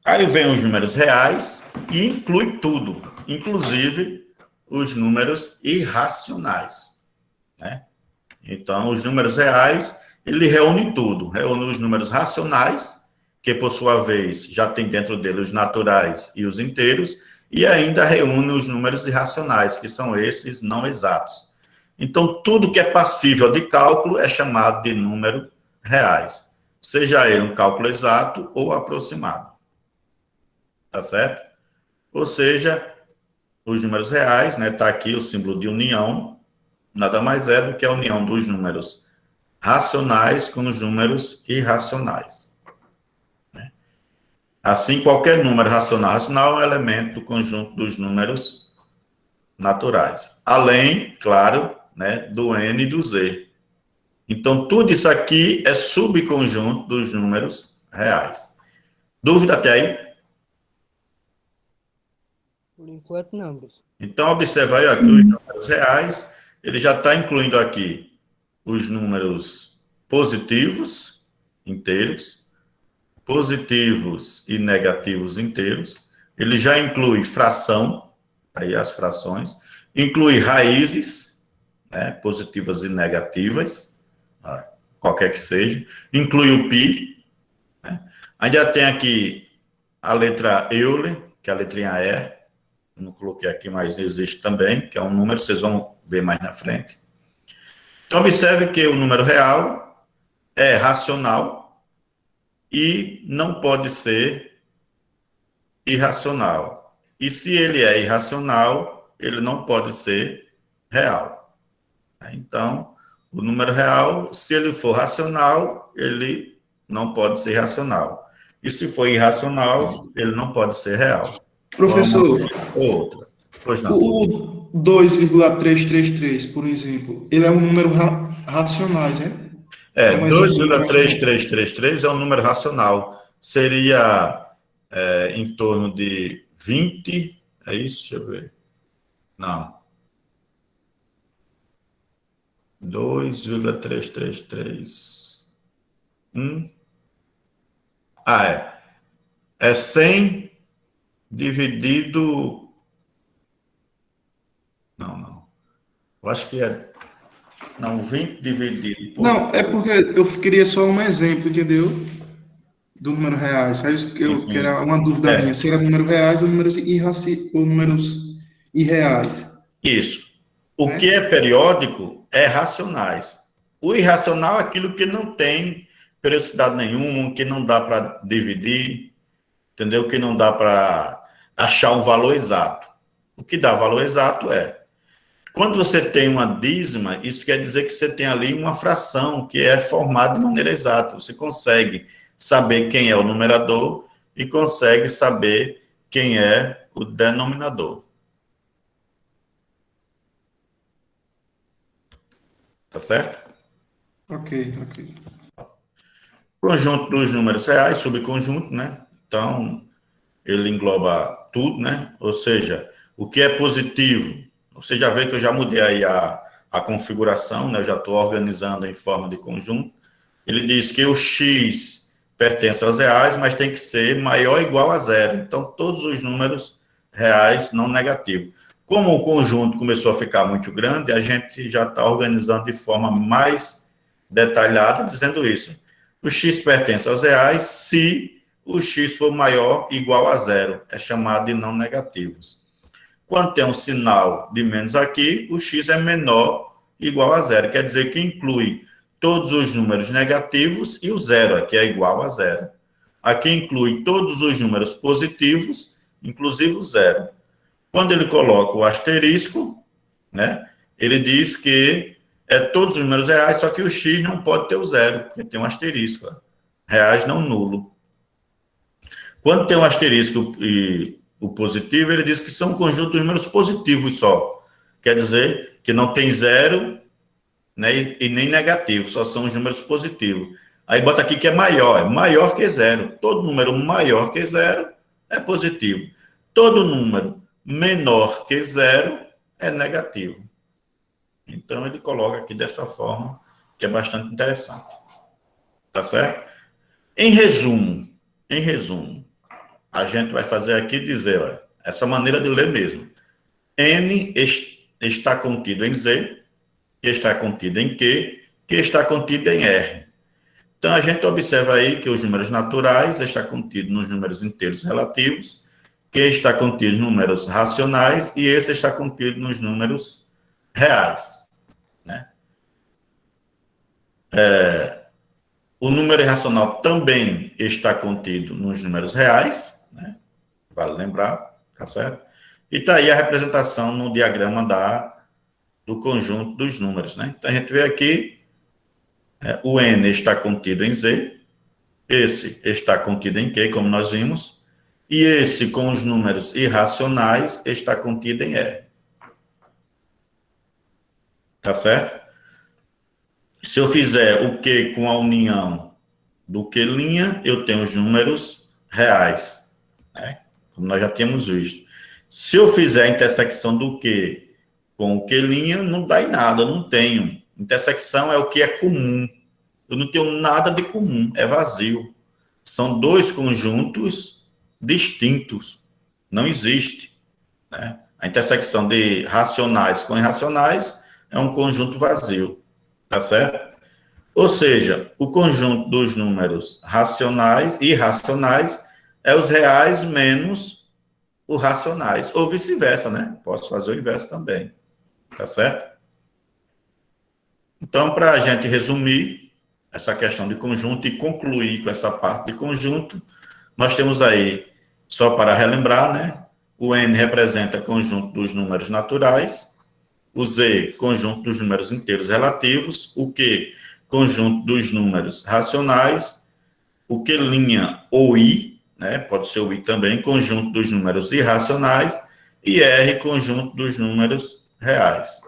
A: Aí vem os números reais e inclui tudo, inclusive os números irracionais. Né? Então, os números reais, ele reúne tudo. Reúne os números racionais, que por sua vez já tem dentro dele os naturais e os inteiros, e ainda reúne os números irracionais, que são esses não exatos. Então, tudo que é passível de cálculo é chamado de número reais, seja ele um cálculo exato ou aproximado. Tá certo? Ou seja, os números reais, né, tá aqui o símbolo de união, nada mais é do que a união dos números racionais com os números irracionais. Né? Assim, qualquer número racional é um elemento do conjunto dos números naturais. Além, claro, né, do N e do Z. Então, tudo isso aqui é subconjunto dos números reais. Dúvida até aí?
C: Por enquanto, não, Bruce.
A: Então, observa aí ó, que os números reais, ele já está incluindo aqui os números positivos inteiros, positivos e negativos inteiros. Ele já inclui fração, aí as frações, inclui raízes, né, positivas e negativas, qualquer que seja, inclui o π, né? Ainda tem aqui a letra Euler, que é a letrinha E, não coloquei aqui, mas existe também, que é um número, vocês vão ver mais na frente. Então, observe que o número real é racional e não pode ser irracional. E se ele é irracional, ele não pode ser real. Então, o número real, se ele for racional, ele não pode ser racional. E se for irracional, ele não pode ser real.
G: Professor,
A: Outra. Pois não.
G: o 2,333, por exemplo, ele é um número racionais, né?
A: É,
G: um exemplo
A: 2,3333 é um número racional. Seria em torno de 20, é isso? Deixa eu ver. Não. 2,333. É 100 dividido... Não. Eu acho que é... Não, 20 dividido por...
G: Não, é porque eu queria só um exemplo, entendeu? Do número reais. Aí que era uma dúvida minha. Se era número reais ou números irreais.
A: Isso. O que é periódico é racionais. O irracional é aquilo que não tem periodicidade nenhuma, que não dá para dividir, entendeu? Que não dá para achar um valor exato. O que dá valor exato quando você tem uma dízima, isso quer dizer que você tem ali uma fração que é formada de maneira exata. Você consegue saber quem é o numerador e consegue saber quem é o denominador. Tá certo?
G: Ok.
A: Conjunto dos números reais, subconjunto, né? Então, ele engloba tudo, né? Ou seja, o que é positivo. Você já vê que eu já mudei aí a configuração, né? Eu já estou organizando em forma de conjunto. Ele diz que o x pertence aos reais, mas tem que ser maior ou igual a zero. Então, todos os números reais não negativos. Como o conjunto começou a ficar muito grande, a gente já está organizando de forma mais detalhada, dizendo isso. O x pertence aos reais se o x for maior ou igual a zero. É chamado de não negativos. Quando tem um sinal de menos aqui, o x é menor ou igual a zero. Quer dizer que inclui todos os números negativos e o zero, que é igual a zero. Aqui inclui todos os números positivos, inclusive o zero. Quando ele coloca o asterisco, né, ele diz que é todos os números reais, só que o x não pode ter o zero, porque tem um asterisco. Ó. Reais não nulo. Quando tem um asterisco e o positivo, ele diz que são um conjunto de números positivos só. Quer dizer que não tem zero, né, e nem negativo, só são os números positivos. Aí bota aqui que é maior que zero. Todo número maior que zero é positivo. Todo número menor que zero é negativo. Então, ele coloca aqui dessa forma, que é bastante interessante. Tá certo? Em resumo, a gente vai fazer aqui dizer, olha, essa maneira de ler mesmo. N está contido em Z, que está contido em Q, que está contido em R. Então, a gente observa aí que os números naturais está contido nos números inteiros relativos, que está contido nos números racionais, e esse está contido nos números reais. Né? O número irracional também está contido nos números reais, né? Vale lembrar, tá certo? E está aí a representação no diagrama do conjunto dos números, né? Então, a gente vê aqui, o N está contido em Z, esse está contido em Q, como nós vimos, e esse com os números irracionais está contido em R. Tá certo? Se eu fizer o Q com a união do Q', eu tenho os números reais, né? Como nós já tínhamos visto. Se eu fizer a intersecção do Q com o Q', não dá em nada, eu não tenho. Intersecção é o que é comum. Eu não tenho nada de comum, é vazio. São dois conjuntos distintos. Não existe. Né? A intersecção de racionais com irracionais é um conjunto vazio. Tá certo? Ou seja, o conjunto dos números racionais e irracionais é os reais menos os racionais. Ou vice-versa, né? Posso fazer o inverso também. Tá certo? Então, para a gente resumir essa questão de conjunto e concluir com essa parte de conjunto, nós temos aí, só para relembrar, né? O N representa conjunto dos números naturais, o Z, conjunto dos números inteiros relativos, o Q, conjunto dos números racionais, o Q' ou I, né? Pode ser o I também, conjunto dos números irracionais, e R, conjunto dos números reais.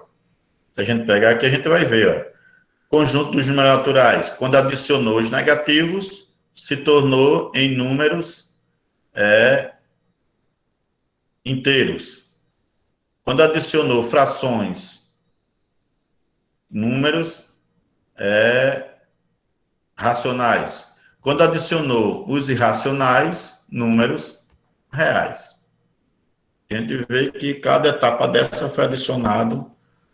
A: Se a gente pegar aqui, a gente vai ver, ó, conjunto dos números naturais, quando adicionou os negativos, se tornou em números inteiros. Quando adicionou frações, números racionais. Quando adicionou os irracionais, números reais. A gente vê que cada etapa dessa foi adicionado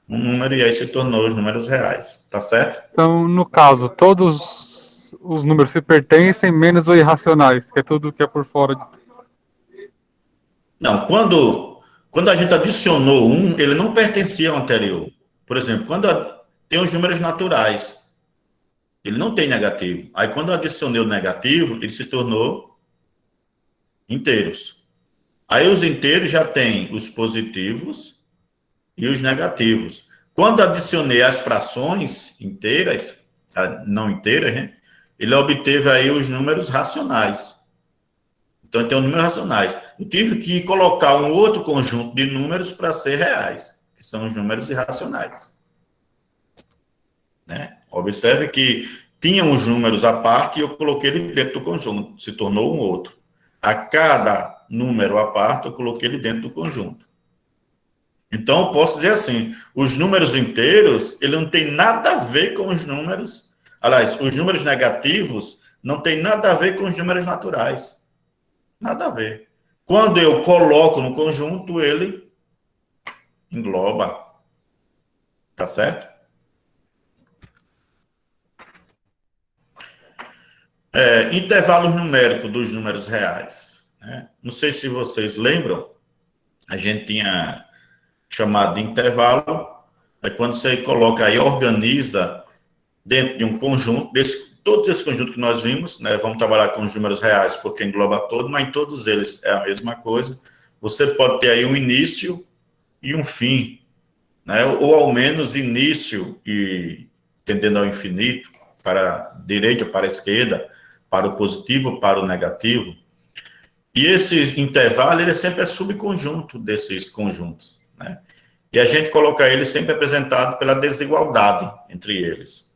A: um número e aí se tornou os números reais, tá certo?
F: Então, no caso, todos os números se pertencem, menos os irracionais, que é tudo que é por fora de...
A: Não, quando a gente adicionou um, ele não pertencia ao anterior. Por exemplo, quando tem os números naturais, ele não tem negativo. Aí, quando eu adicionei o negativo, ele se tornou inteiros. Aí, os inteiros já têm os positivos e os negativos. Quando adicionei as frações inteiras, não inteiras, né, ele obteve aí os números racionais. Então, tem os números racionais. Eu tive que colocar um outro conjunto de números para ser reais, que são os números irracionais. Né? Observe que tinham os números à parte e eu coloquei ele dentro do conjunto, se tornou um outro. A cada número à parte, eu coloquei ele dentro do conjunto. Então, eu posso dizer assim, os números inteiros, ele não tem nada a ver com os números... Aliás, os números negativos não tem nada a ver com os números naturais. Nada a ver. Quando eu coloco no conjunto, ele engloba. Tá certo? Intervalos numéricos dos números reais. Né? Não sei se vocês lembram, a gente tinha chamado de intervalo, é quando você coloca aí, organiza dentro de um conjunto, todos esses conjuntos que nós vimos, né, vamos trabalhar com os números reais, porque engloba todo, mas em todos eles é a mesma coisa. Você pode ter aí um início e um fim, né, ou ao menos início e tendendo ao infinito, para a direita, para a esquerda, para o positivo, para o negativo. E esse intervalo, ele sempre é subconjunto desses conjuntos, né? E a gente coloca ele sempre representado pela desigualdade entre eles.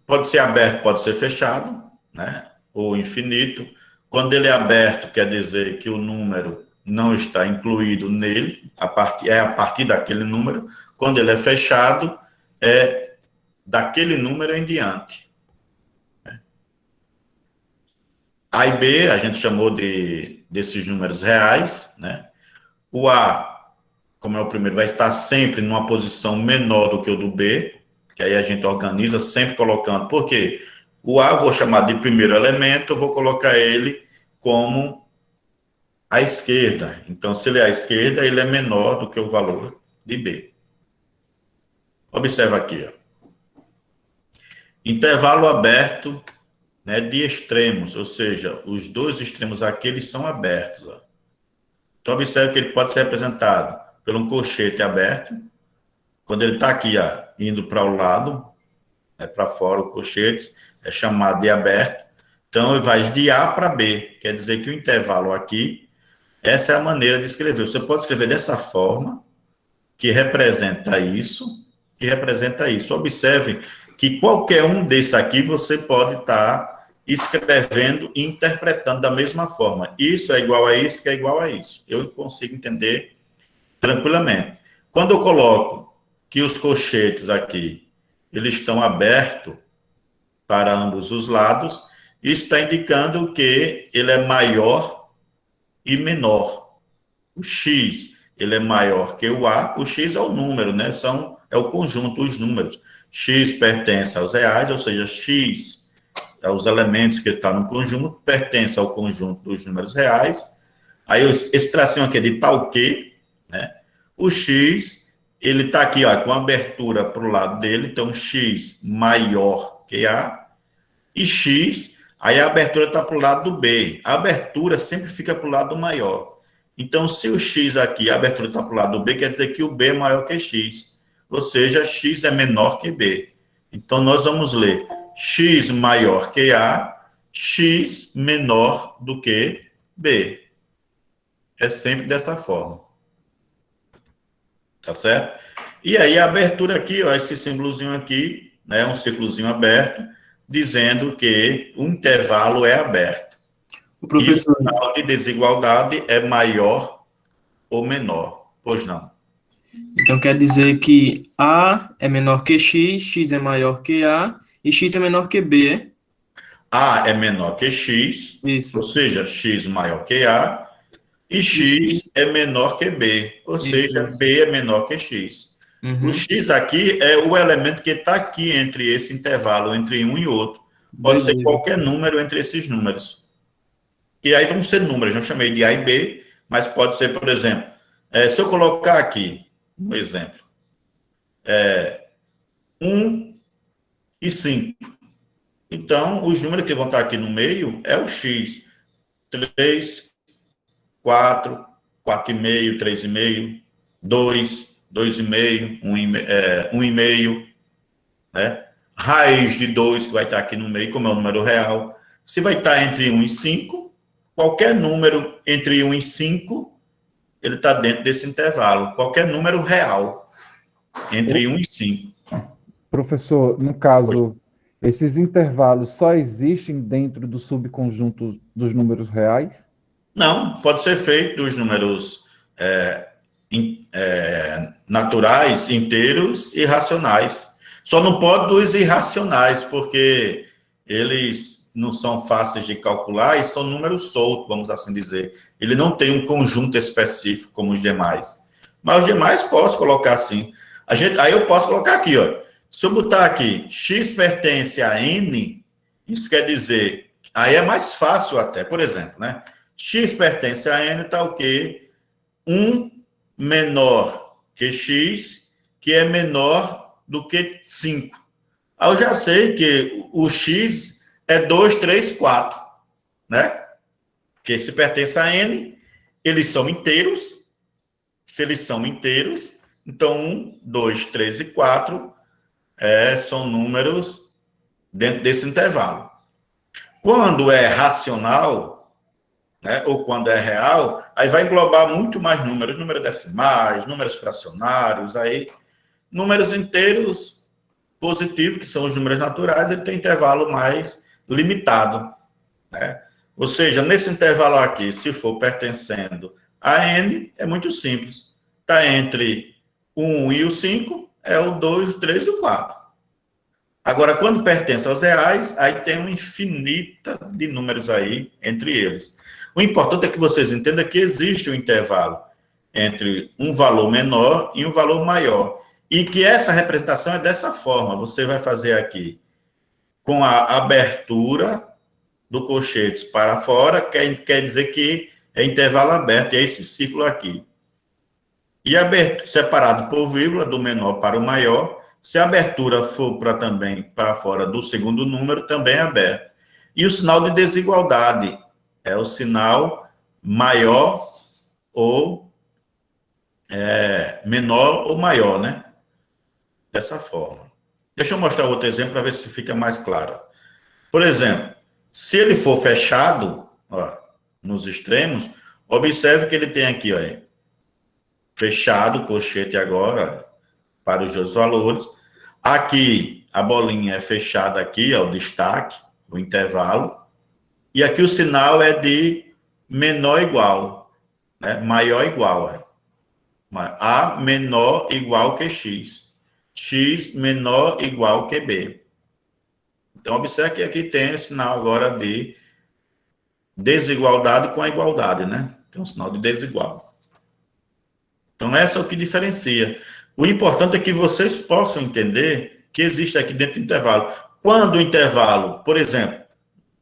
A: Pode ser aberto, pode ser fechado, né? Ou infinito. Quando ele é aberto, quer dizer que o número não está incluído nele, a partir daquele número. Quando ele é fechado, é daquele número em diante. A e B, a gente chamou desses números reais, né? O A, como é o primeiro, vai estar sempre numa posição menor do que o do B, que aí a gente organiza sempre colocando, porque o A eu vou chamar de primeiro elemento, eu vou colocar ele como à esquerda. Então, se ele é à esquerda, ele é menor do que o valor de B. Observa aqui, ó. Intervalo aberto, né, de extremos, ou seja, os dois extremos aqui, eles são abertos. Ó. Então, observe que ele pode ser representado por um colchete aberto, quando ele está aqui, ó, indo para o lado, para fora o colchete, é chamado de aberto. Então, ele vai de A para B, quer dizer que o intervalo aqui, essa é a maneira de escrever. Você pode escrever dessa forma, que representa isso, Observe que qualquer um desses aqui você pode estar escrevendo e interpretando da mesma forma. Isso é igual a isso, que é igual a isso. Eu consigo entender tranquilamente. Quando eu coloco que os colchetes aqui, eles estão abertos para ambos os lados, isso está indicando que ele é maior e menor. O X, ele é maior que o A. O X é o número, né? É o conjunto, os números. X pertence aos reais, ou seja, X os elementos que estão no conjunto, pertence ao conjunto dos números reais. Aí, esse tracinho aqui é de tal que, né? O X, ele está aqui, ó, com abertura para o lado dele, então X maior que A, e X, aí a abertura está para o lado do B. A abertura sempre fica para o lado maior. Então, se o X aqui, a abertura está para o lado do B, quer dizer que o B é maior que X. Ou seja, X é menor que B. Então, nós vamos ler X maior que A, X menor do que B. É sempre dessa forma. Tá certo? E aí, a abertura aqui, ó, esse símbolozinho aqui, né, um círculozinho aberto, dizendo que o intervalo é aberto.
E: O professor...
A: E o grau de desigualdade é maior ou menor. Pois não.
E: Então, quer dizer que A é menor que X, X é maior que A, e X é menor que B, é?
A: A é menor que X,
E: Isso.
A: ou seja, X maior que A, e X é menor que B, ou seja, B é menor que X.
E: Uhum.
A: O X aqui é o elemento que está aqui entre esse intervalo, entre um e outro. Pode ser qualquer número entre esses números. E aí vão ser números, não chamei de A e B, mas pode ser, por exemplo, se eu colocar aqui um exemplo, 1 e 5. Então, os números que vão estar aqui no meio é o X. 3, 4, 4,5, 3,5, 2, 2,5, 1,5, né? Raiz de 2, que vai estar aqui no meio, como é o número real. Se vai estar entre 1 e 5, qualquer número entre 1 e 5, ele está dentro desse intervalo. Qualquer número real entre 1 e 5.
D: Professor, no caso, esses intervalos só existem dentro do subconjunto dos números reais?
A: Não, pode ser feito dos números naturais, inteiros e racionais. Só não pode dos irracionais, porque eles não são fáceis de calcular e são números soltos, vamos assim dizer. Ele não tem um conjunto específico como os demais. Mas os demais posso colocar assim. Aí eu posso colocar aqui, ó. Se eu botar aqui, X pertence a N, isso quer dizer, aí é mais fácil até, por exemplo, né? X pertence a N, tá o quê? 1 menor que X, que é menor do que 5. Aí eu já sei que o x é 2, 3, 4, né? Porque se pertence a n, eles são inteiros. Se eles são inteiros, então 1, 2, 3 e 4 são números dentro desse intervalo. Quando é racional, né, ou quando é real, aí vai englobar muito mais números decimais, números fracionários, aí números inteiros positivos, que são os números naturais, ele tem intervalo mais limitado, né? Ou seja, nesse intervalo aqui, se for pertencendo a n, é muito simples. Está entre o 1 e o 5, é o 2, o 3 e o 4. Agora, quando pertence aos reais, aí tem uma infinita de números aí entre eles. O importante é que vocês entendam que existe um intervalo entre um valor menor e um valor maior. E que essa representação é dessa forma. Você vai fazer aqui com a abertura do colchete para fora, quer dizer que é intervalo aberto, e é esse ciclo aqui. E aberto, separado por vírgula, do menor para o maior. Se a abertura for também para fora do segundo número, também é aberto. E o sinal de desigualdade é o sinal maior ou menor ou maior, né? Dessa forma. Deixa eu mostrar outro exemplo para ver se fica mais claro. Por exemplo, se ele for fechado, ó, nos extremos, observe que ele tem aqui, ó, fechado o colchete agora para os dois valores. Aqui a bolinha é fechada aqui, ó, o destaque, o intervalo. E aqui o sinal é de menor igual, né? Maior igual, A menor igual que X. X menor igual que B. Então, observe que aqui tem o sinal agora de desigualdade com a igualdade, né? Tem um sinal de desigual. Então, essa é o que diferencia. O importante é que vocês possam entender que existe aqui dentro do intervalo. Quando o intervalo, por exemplo,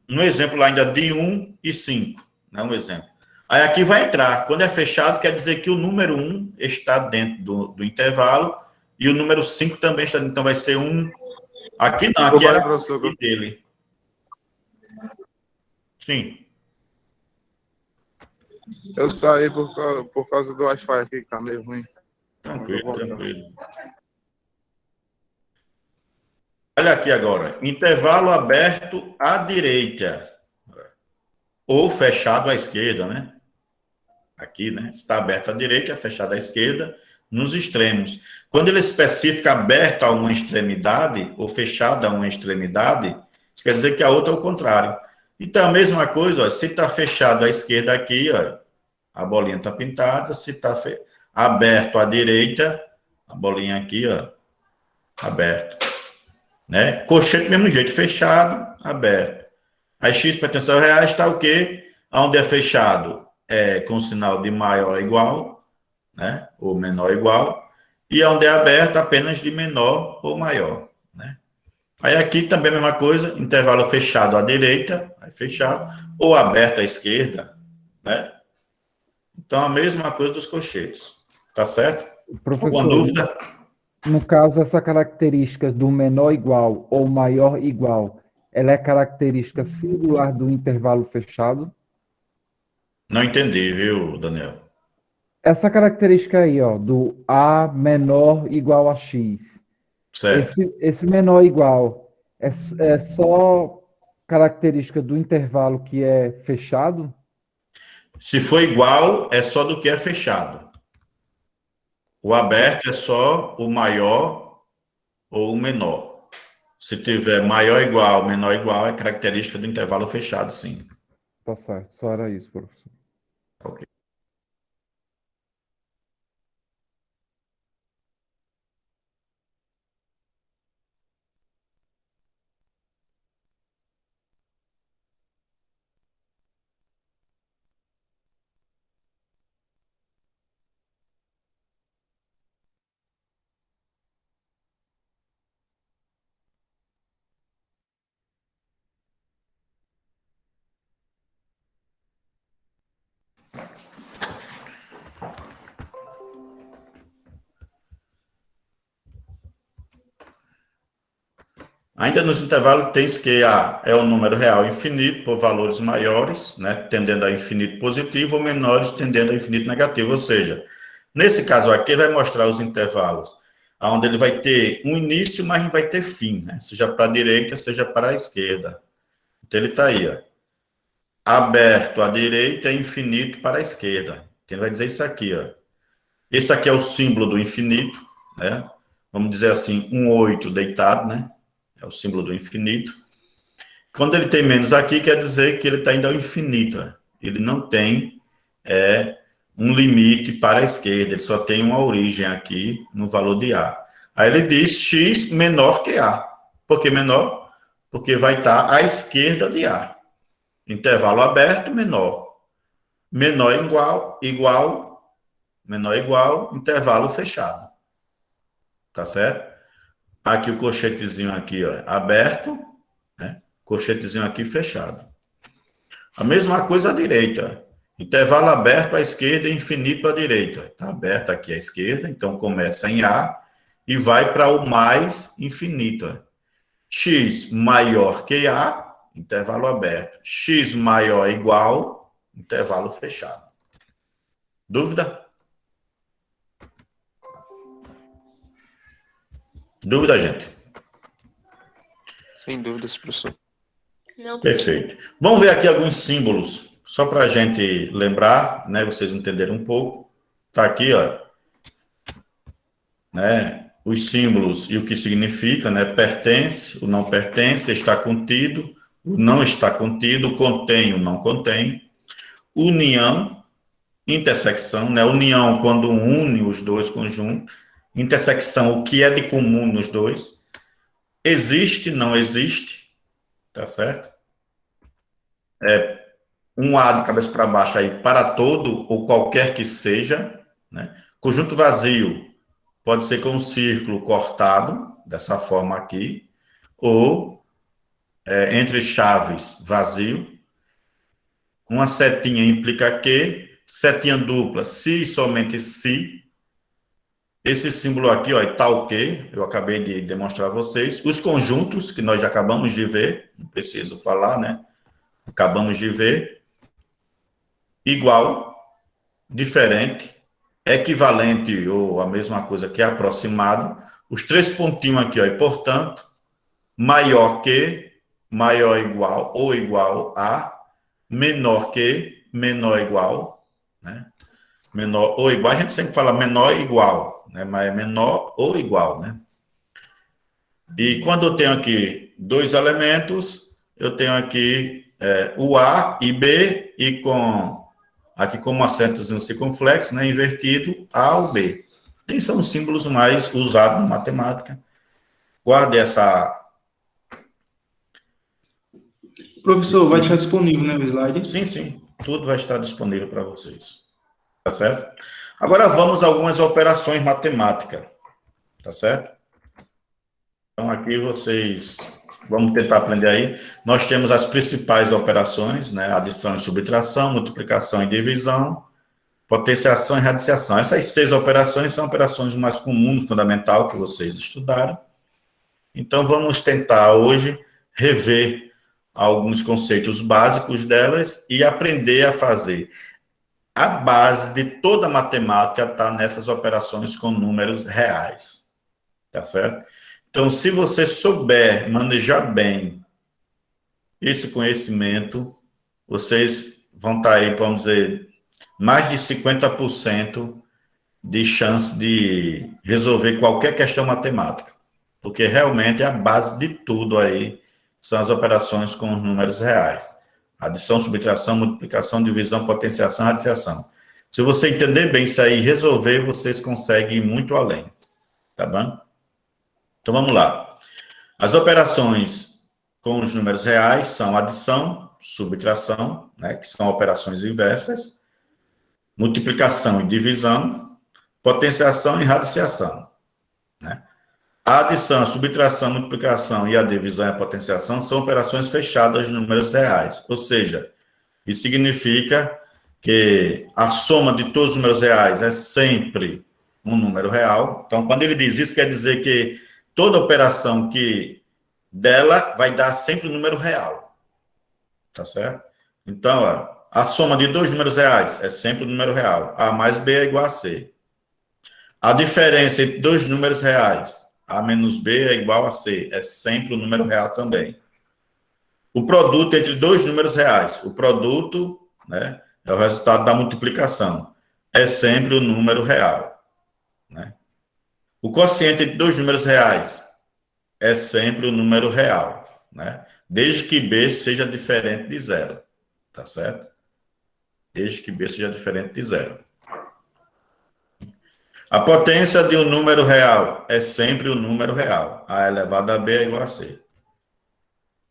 A: um exemplo lá ainda de 1 e 5, né? Um exemplo. Aí aqui vai entrar. Quando é fechado, quer dizer que o número 1 está dentro do intervalo e o número 5 também está dentro. Então, vai ser 1. Aqui não, aqui é
H: professor.
A: dele. Sim.
H: Eu saí por causa do Wi-Fi aqui, que tá meio ruim.
A: Tranquilo, tranquilo. Olha aqui agora. Intervalo aberto à direita. Ou fechado à esquerda, né? Aqui, né? Está aberto à direita, fechado à esquerda, nos extremos. Quando ele especifica aberto a uma extremidade, ou fechado a uma extremidade, isso quer dizer que a outra é o contrário. Então, a mesma coisa, ó, se está fechado à esquerda aqui, ó, a bolinha está pintada, se está aberto à direita, a bolinha aqui, ó, aberto. Né? Colchete do mesmo jeito, fechado, aberto. Aí x pertence ao reais está o quê? Onde é fechado é com sinal de maior igual, né? Ou menor igual, e onde é aberto apenas de menor ou maior, né? Aí aqui também a mesma coisa, intervalo fechado à direita, aí fechado, ou aberto à esquerda, né? Então a mesma coisa dos colchetes, tá certo?
D: Professor,
A: Alguma dúvida?
D: no caso, essa característica do menor igual ou maior igual, ela é característica singular do intervalo fechado?
A: Não entendi, viu, Daniel?
D: Essa característica aí, ó, do A menor igual a X,
A: Certo.
D: esse menor igual é só característica do intervalo que é fechado?
A: Se for igual, é só do que é fechado. O aberto é só o maior ou o menor. Se tiver maior igual, menor igual, é característica do intervalo fechado, sim.
D: Tá certo, só era isso, professor.
A: Ok. Ainda nos intervalos tem que A é o número real infinito por valores maiores, né, tendendo a infinito positivo, ou menores tendendo a infinito negativo. Ou seja, nesse caso aqui, ele vai mostrar os intervalos, onde ele vai ter um início, mas não vai ter fim, né, seja para a direita, seja para a esquerda. Então, ele está aí, ó, aberto à direita e infinito para a esquerda. Então, ele vai dizer isso aqui, ó. Esse aqui é o símbolo do infinito, né, vamos dizer assim, um 8 deitado, né, é o símbolo do infinito. Quando ele tem menos aqui, quer dizer que ele está indo ao infinito. Ele não tem um limite para a esquerda, ele só tem uma origem aqui no valor de A. Aí ele diz x menor que A. Por que menor? Porque vai estar à esquerda de A. Intervalo aberto, menor. Menor igual, menor igual, intervalo fechado. Tá certo? Aqui o colchetezinho aqui, ó, aberto, né? Colchetezinho aqui fechado. A mesma coisa à direita. Intervalo aberto à esquerda e infinito à direita. Está aberto aqui à esquerda, então começa em A e vai para o mais infinito. X maior que A, intervalo aberto. X maior igual, intervalo fechado. Dúvida? Dúvida, gente?
H: Sem dúvidas, professor.
I: Não,
A: Perfeito. Vamos ver aqui alguns símbolos, só para a gente lembrar, né, vocês entenderem um pouco. Está aqui, ó, né, os símbolos e o que significa, né, pertence, o não pertence, está contido, o não está contido, contém, o não contém. União, intersecção, né, união quando une os dois conjuntos. Intersecção, o que é de comum nos dois. Existe, não existe, tá certo? Um A de cabeça para baixo aí para todo ou qualquer que seja, né? Conjunto vazio pode ser com um círculo cortado, dessa forma aqui, ou entre chaves vazio. Uma setinha implica que, setinha dupla, se e somente se. Esse símbolo aqui, ó, é tal que, eu acabei de demonstrar a vocês. Os conjuntos, que nós já acabamos de ver, não preciso falar, né? Acabamos de ver. Igual, diferente, equivalente ou a mesma coisa que aproximado. Os três pontinhos aqui, ó, e portanto, maior que, maior igual ou igual a, menor que, menor igual, né? Menor ou igual, a gente sempre fala menor igual, né? Mas é menor ou igual, né? E quando eu tenho aqui dois elementos, eu tenho aqui o A e B, e aqui como acentozinho circunflexo, né, invertido, A ou B. Esses são os símbolos mais usados na matemática. Guarde essa...
G: Professor, vai estar disponível, né, o slide?
A: Sim, sim. Tudo vai estar disponível para vocês. Tá certo? Agora vamos a algumas operações matemáticas. Tá certo? Então aqui vocês... Vamos tentar aprender aí. Nós temos as principais operações, né? Adição e subtração, multiplicação e divisão, potenciação e radiciação. Essas 6 operações são operações mais comuns no fundamental que vocês estudaram. Então, vamos tentar hoje rever alguns conceitos básicos delas e aprender a fazer. A base de toda a matemática está nessas operações com números reais. Tá certo? Então, se você souber manejar bem esse conhecimento, vocês vão estar aí, vamos dizer, mais de 50% de chance de resolver qualquer questão matemática. Porque realmente a base de tudo aí são as operações com os números reais. Adição, subtração, multiplicação, divisão, potenciação, radiciação. Se você entender bem isso aí e resolver, vocês conseguem ir muito além. Tá bom? Então, vamos lá. As operações com os números reais são adição, subtração, né, que são operações inversas, multiplicação e divisão, potenciação e radiciação. Né? A adição, a subtração, a multiplicação e a divisão e a potenciação são operações fechadas de números reais. Ou seja, isso significa que a soma de todos os números reais é sempre um número real. Então, quando ele diz isso, quer dizer que toda operação que dela vai dar sempre o número real. Tá certo? Então, ó, a soma de dois números reais é sempre o número real. A mais B é igual a C. A diferença entre dois números reais, A menos B é igual a C, é sempre o número real também. O produto entre dois números reais, o produto, né, é o resultado da multiplicação, é sempre o número real. Né? O quociente entre dois números reais é sempre o número real, né? Desde que B seja diferente de zero, tá certo? Desde que B seja diferente de zero. A potência de um número real é sempre o número real. A elevado a B é igual a C.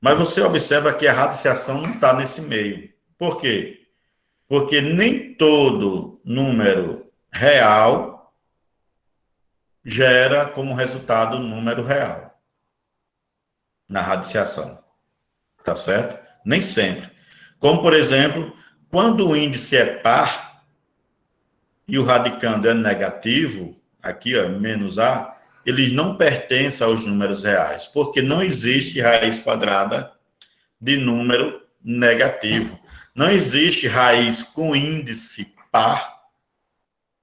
A: Mas você observa que a radiciação não está nesse meio. Por quê? Porque nem todo número real gera como resultado um número real na radiciação. Tá certo? Nem sempre. Como, por exemplo, quando o índice é par e o radicando é negativo, aqui, ó, menos A, eles não pertencem aos números reais, porque não existe raiz quadrada de número negativo. Não existe raiz com índice par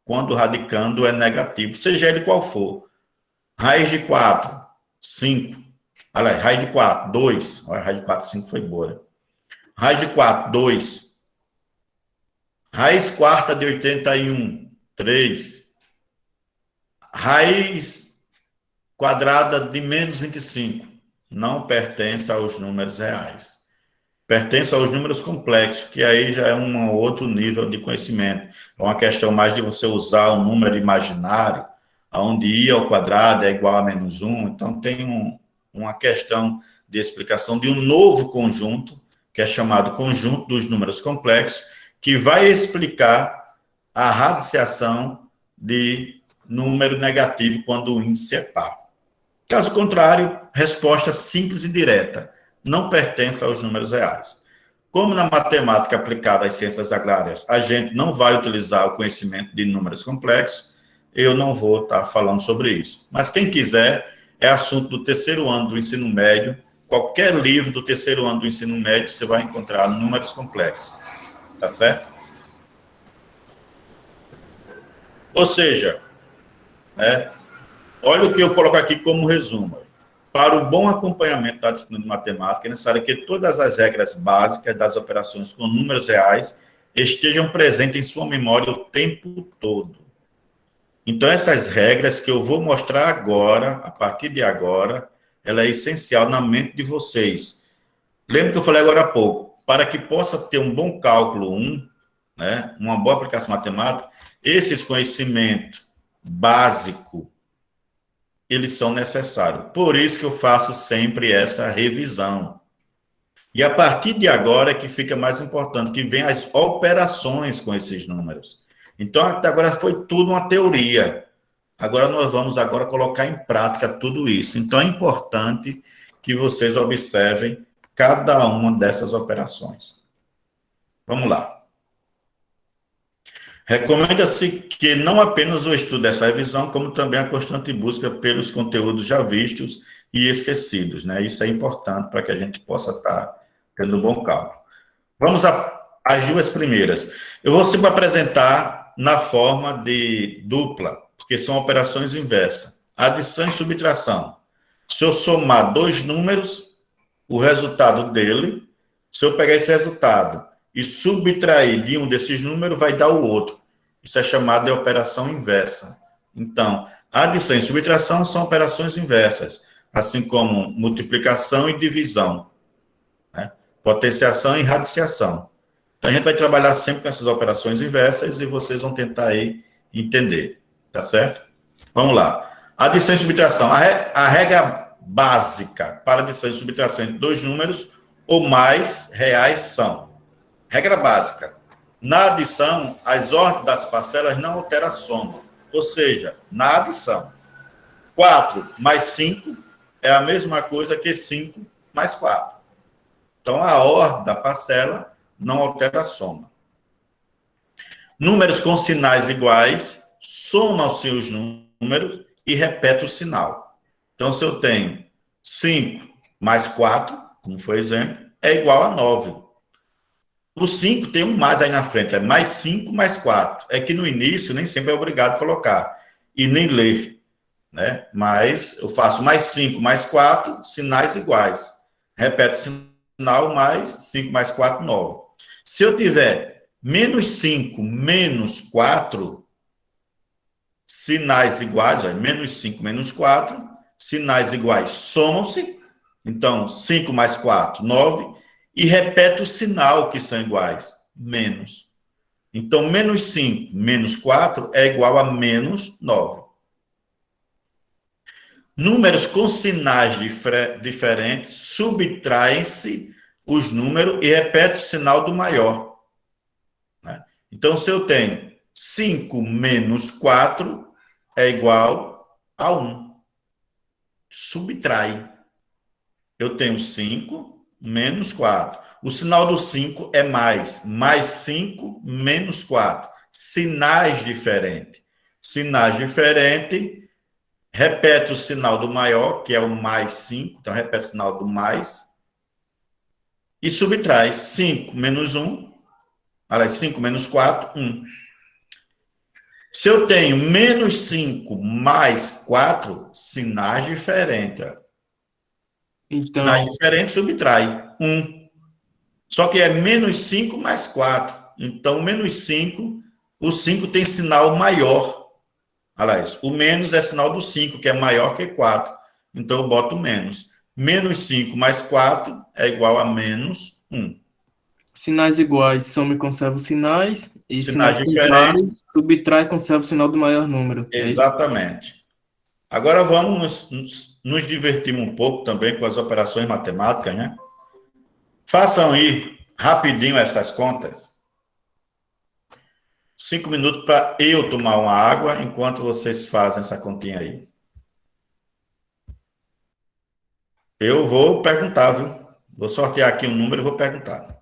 A: quando o radicando é negativo, seja ele qual for. Raiz de 4, 5. Olha aí, raiz de 4, 2. Olha, raiz de 4, 5 foi boa. Raiz de 4, 2. Raiz quarta de 81, 3. Raiz quadrada de menos 25. Não pertence aos números reais. Pertence aos números complexos, que aí já é um outro nível de conhecimento. É uma questão mais de você usar um número imaginário, onde i ao quadrado é igual a menos 1. Então, tem uma questão de explicação de um novo conjunto, que é chamado conjunto dos números complexos, que vai explicar a radiciação de número negativo quando o índice é par. Caso contrário, resposta simples e direta, não pertence aos números reais. Como na matemática aplicada às ciências agrárias, a gente não vai utilizar o conhecimento de números complexos, eu não vou estar falando sobre isso. Mas quem quiser, é assunto do terceiro ano do ensino médio, qualquer livro do terceiro ano do ensino médio, você vai encontrar números complexos. Tá certo? Ou seja, olha o que eu coloco aqui como resumo. Para o bom acompanhamento da disciplina de matemática, é necessário que todas as regras básicas das operações com números reais estejam presentes em sua memória o tempo todo. Então, essas regras que eu vou mostrar agora, a partir de agora, ela é essencial na mente de vocês. Lembra que eu falei agora há pouco? Para que possa ter um bom cálculo 1, né, uma boa aplicação matemática, esses conhecimentos básicos, eles são necessários. Por isso que eu faço sempre essa revisão. E a partir de agora é que fica mais importante, que vem as operações com esses números. Então, até agora foi tudo uma teoria. Agora nós vamos colocar em prática tudo isso. Então, é importante que vocês observem cada uma dessas operações. Vamos lá. Recomenda-se que não apenas o estudo dessa revisão, como também a constante busca pelos conteúdos já vistos e esquecidos, né? Isso é importante para que a gente possa estar tendo um bom cálculo. Vamos às duas primeiras. Eu vou sempre apresentar na forma de dupla, porque são operações inversas. Adição e subtração. Se eu somar dois números, o resultado dele, se eu pegar esse resultado e subtrair de um desses números, vai dar o outro. Isso é chamado de operação inversa. Então, adição e subtração são operações inversas, assim como multiplicação e divisão, né? Potenciação e radiciação. Então, a gente vai trabalhar sempre com essas operações inversas e vocês vão tentar aí entender, tá certo? Vamos lá. Adição e subtração. A regra básica para adição e subtração entre dois números ou mais reais são: regra básica. Na adição, as ordens das parcelas não alteram a soma. Ou seja, na adição, 4 mais 5 é a mesma coisa que 5 mais 4. Então, a ordem da parcela não altera a soma. Números com sinais iguais, somam-se os números e repete o sinal. Então, se eu tenho 5 mais 4, como foi o exemplo, é igual a 9. O 5 tem um mais aí na frente, é mais 5 mais 4. É que no início nem sempre é obrigado a colocar e nem ler, né? Mas eu faço mais 5 mais 4, sinais iguais. Repete o sinal, mais 5 mais 4, 9. Se eu tiver menos 5 menos 4, sinais iguais, ó, menos 5 menos 4, sinais iguais somam-se. Então, 5 mais 4, 9. E repete o sinal que são iguais, menos. Então, menos 5 menos 4 é igual a menos 9. Números com sinais diferentes subtraem-se os números e repete o sinal do maior, né? Então, se eu tenho 5 menos 4 é igual a 1. Subtrai. Eu tenho 5 menos 4. O sinal do 5 é mais. Mais 5 menos 4. Sinais diferentes. Sinais diferentes. Repete o sinal do maior, que é o mais 5. Então, repete o sinal do mais. E subtrai 5 menos 1. Olha, 5 menos 4, 1. Se eu tenho menos 5 mais 4, sinais diferentes. Sinais
E: Então,
A: diferentes subtrai 1. Só que é menos 5 mais 4. Então, menos 5, o 5 tem sinal maior. Olha isso. O menos é sinal do 5, que é maior que 4. Então, eu boto menos. Menos 5 mais 4 é igual a menos 1.
E: sinais iguais, soma e conserva os sinais, e
A: Sinais
E: sinais
A: diferentes.
E: contrários, subtrai e conserva o sinal do maior número. É isso?
A: Exatamente. Agora vamos nos divertir um pouco também com as operações matemáticas, né? Façam aí rapidinho essas contas. 5 minutos para eu tomar uma água enquanto vocês fazem essa continha aí. Eu vou perguntar, viu? Vou sortear aqui um número e vou perguntar.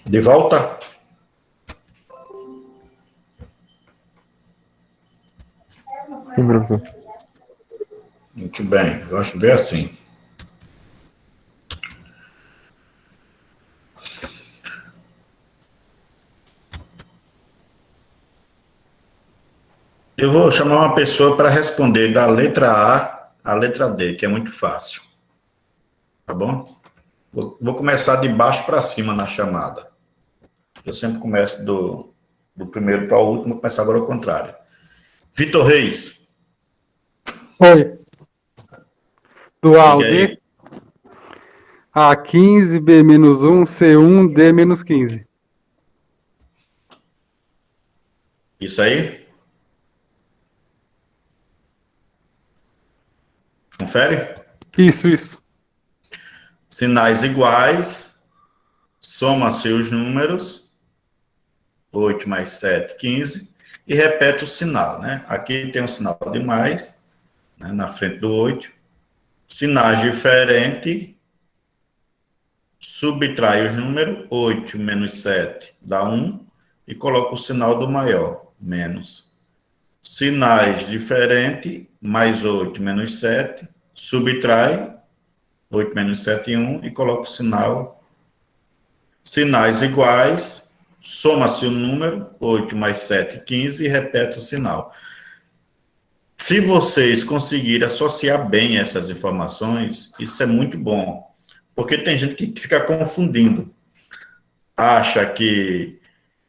A: De volta?
I: Sim, professor.
A: Muito bem, gosto de ver assim. Eu vou chamar uma pessoa para responder da letra A à letra D, que é muito fácil. Tá bom? Vou começar de baixo para cima na chamada. Eu sempre começo do primeiro para o último, vou começar agora ao contrário. Vitor Reis.
F: Oi. Do A ao
A: Diga aí.
F: D? A15, B-1, C1, D-15.
A: Isso aí? Confere?
F: Isso.
A: Sinais iguais, soma-se os números, 8 mais 7, 15, e repete o sinal, né? Aqui tem um sinal de mais, né, na frente do 8. Sinais diferentes, subtrai os números, 8 menos 7 dá 1, e coloca o sinal do maior, menos. Sinais diferentes, mais 8 menos 7, subtrai 8 menos 7, 1, e coloca o sinal. Sinais iguais, soma-se o número, 8 mais 7, 15, e repete o sinal. Se vocês conseguirem associar bem essas informações, isso é muito bom, porque tem gente que fica confundindo. Acha que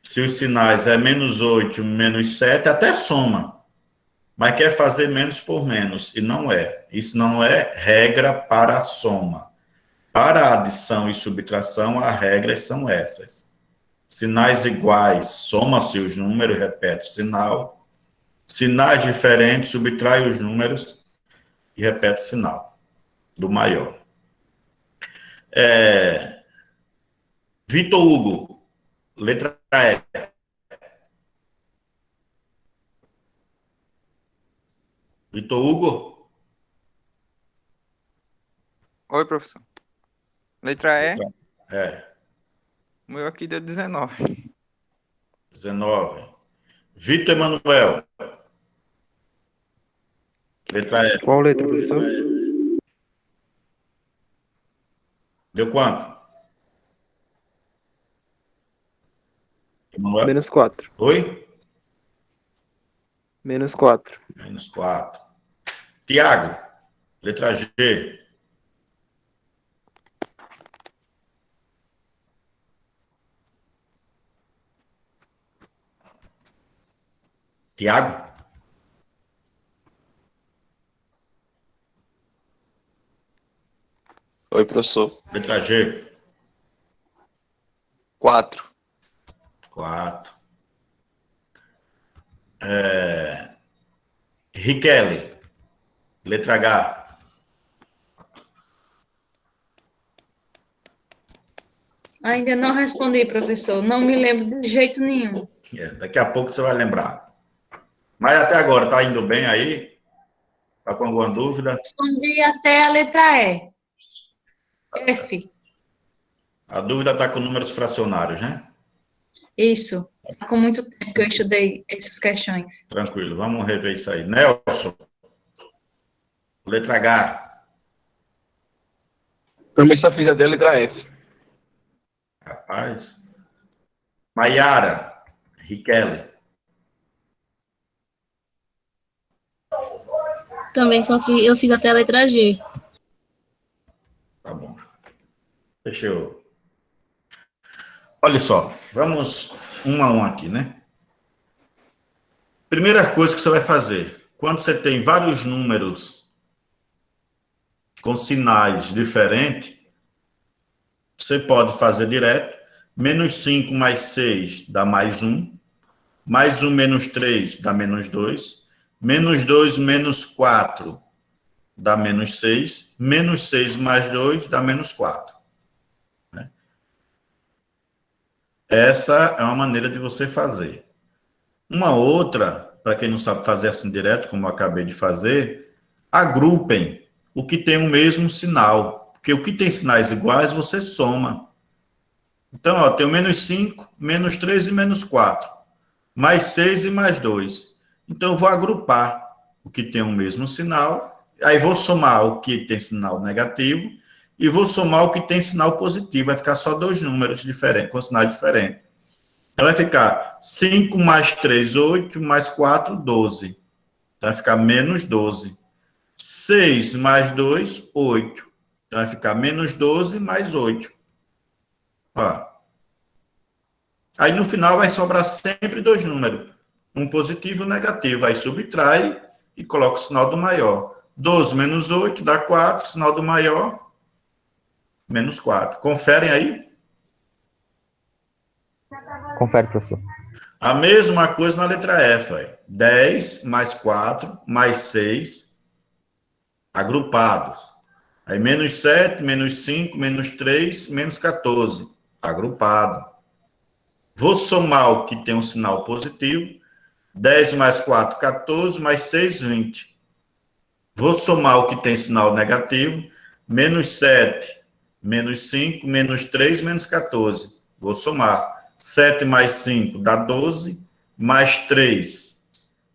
A: se os sinais é menos 8, menos 7, até soma, mas quer fazer menos por menos, e não é. Isso não é regra para a soma. Para a adição e subtração, as regras são essas. Sinais iguais, soma-se os números, repete o sinal. Sinais diferentes, subtrai os números e repete o sinal do maior. Vitor Hugo, letra E. Vitor Hugo?
B: Oi, professor. Letra E? O meu aqui deu 19.
A: 19. Vitor Emanuel. Letra E.
I: Qual letra, professor?
A: Deu quanto? Emanuel?
I: Menos 4.
A: Oi?
I: Menos 4.
A: Menos 4. Tiago, letra G. Tiago?
H: Oi, professor.
A: Letra G.
H: 4.
A: 4. Riquelme, letra H.
J: Ainda não respondi, professor. Não me lembro de jeito nenhum.
A: Daqui a pouco você vai lembrar. Mas até agora, tá indo bem aí? Tá com alguma dúvida?
J: Respondi até a letra E. F.
A: A dúvida tá com números fracionários, né?
J: Isso. Há com muito tempo que eu estudei essas questões.
A: Tranquilo, vamos rever isso aí. Nelson, letra H.
K: Também só fiz a D, letra F.
A: Rapaz. Maiara, Riquelme.
L: Também eu fiz até a letra G.
A: Tá bom. Deixa eu... Olha só, vamos um a um aqui, né? Primeira coisa que você vai fazer, quando você tem vários números com sinais diferentes, você pode fazer direto. Menos 5 mais 6 dá mais 1. Mais 1 menos 3 dá menos 2. Menos 2 menos 4 dá menos 6. Menos 6 mais 2 dá menos 4. Né? Essa é uma maneira de você fazer. Uma outra, para quem não sabe fazer assim direto, como eu acabei de fazer, agrupem o que tem o mesmo sinal. Porque o que tem sinais iguais, você soma. Então, ó, tem o menos 5, menos 3 e menos 4. Mais 6 e mais 2. Então, eu vou agrupar o que tem o mesmo sinal. Aí, vou somar o que tem sinal negativo e vou somar o que tem sinal positivo. Vai ficar só dois números diferentes, com sinais diferentes. Então, vai ficar 5 mais 3, 8, mais 4, 12. Então, vai ficar menos 12. 6 mais 2, 8. Então, vai ficar menos 12 mais 8. Ó. Aí, no final, vai sobrar sempre dois números. Um positivo e um negativo. Aí, subtrai e coloca o sinal do maior. 12 menos 8 dá 4. Sinal do maior, menos 4. Conferem aí?
I: Confere, professor.
A: A mesma coisa na letra F. Aí. 10 mais 4 mais 6 agrupados. Aí, menos 7, menos 5, menos 3, menos 14. Agrupado. Vou somar o que tem um sinal positivo. 10 mais 4, 14, mais 6, 20. Vou somar o que tem sinal negativo. Menos 7, menos 5, menos 3, menos 14. Vou somar. 7 mais 5 dá 12, mais 3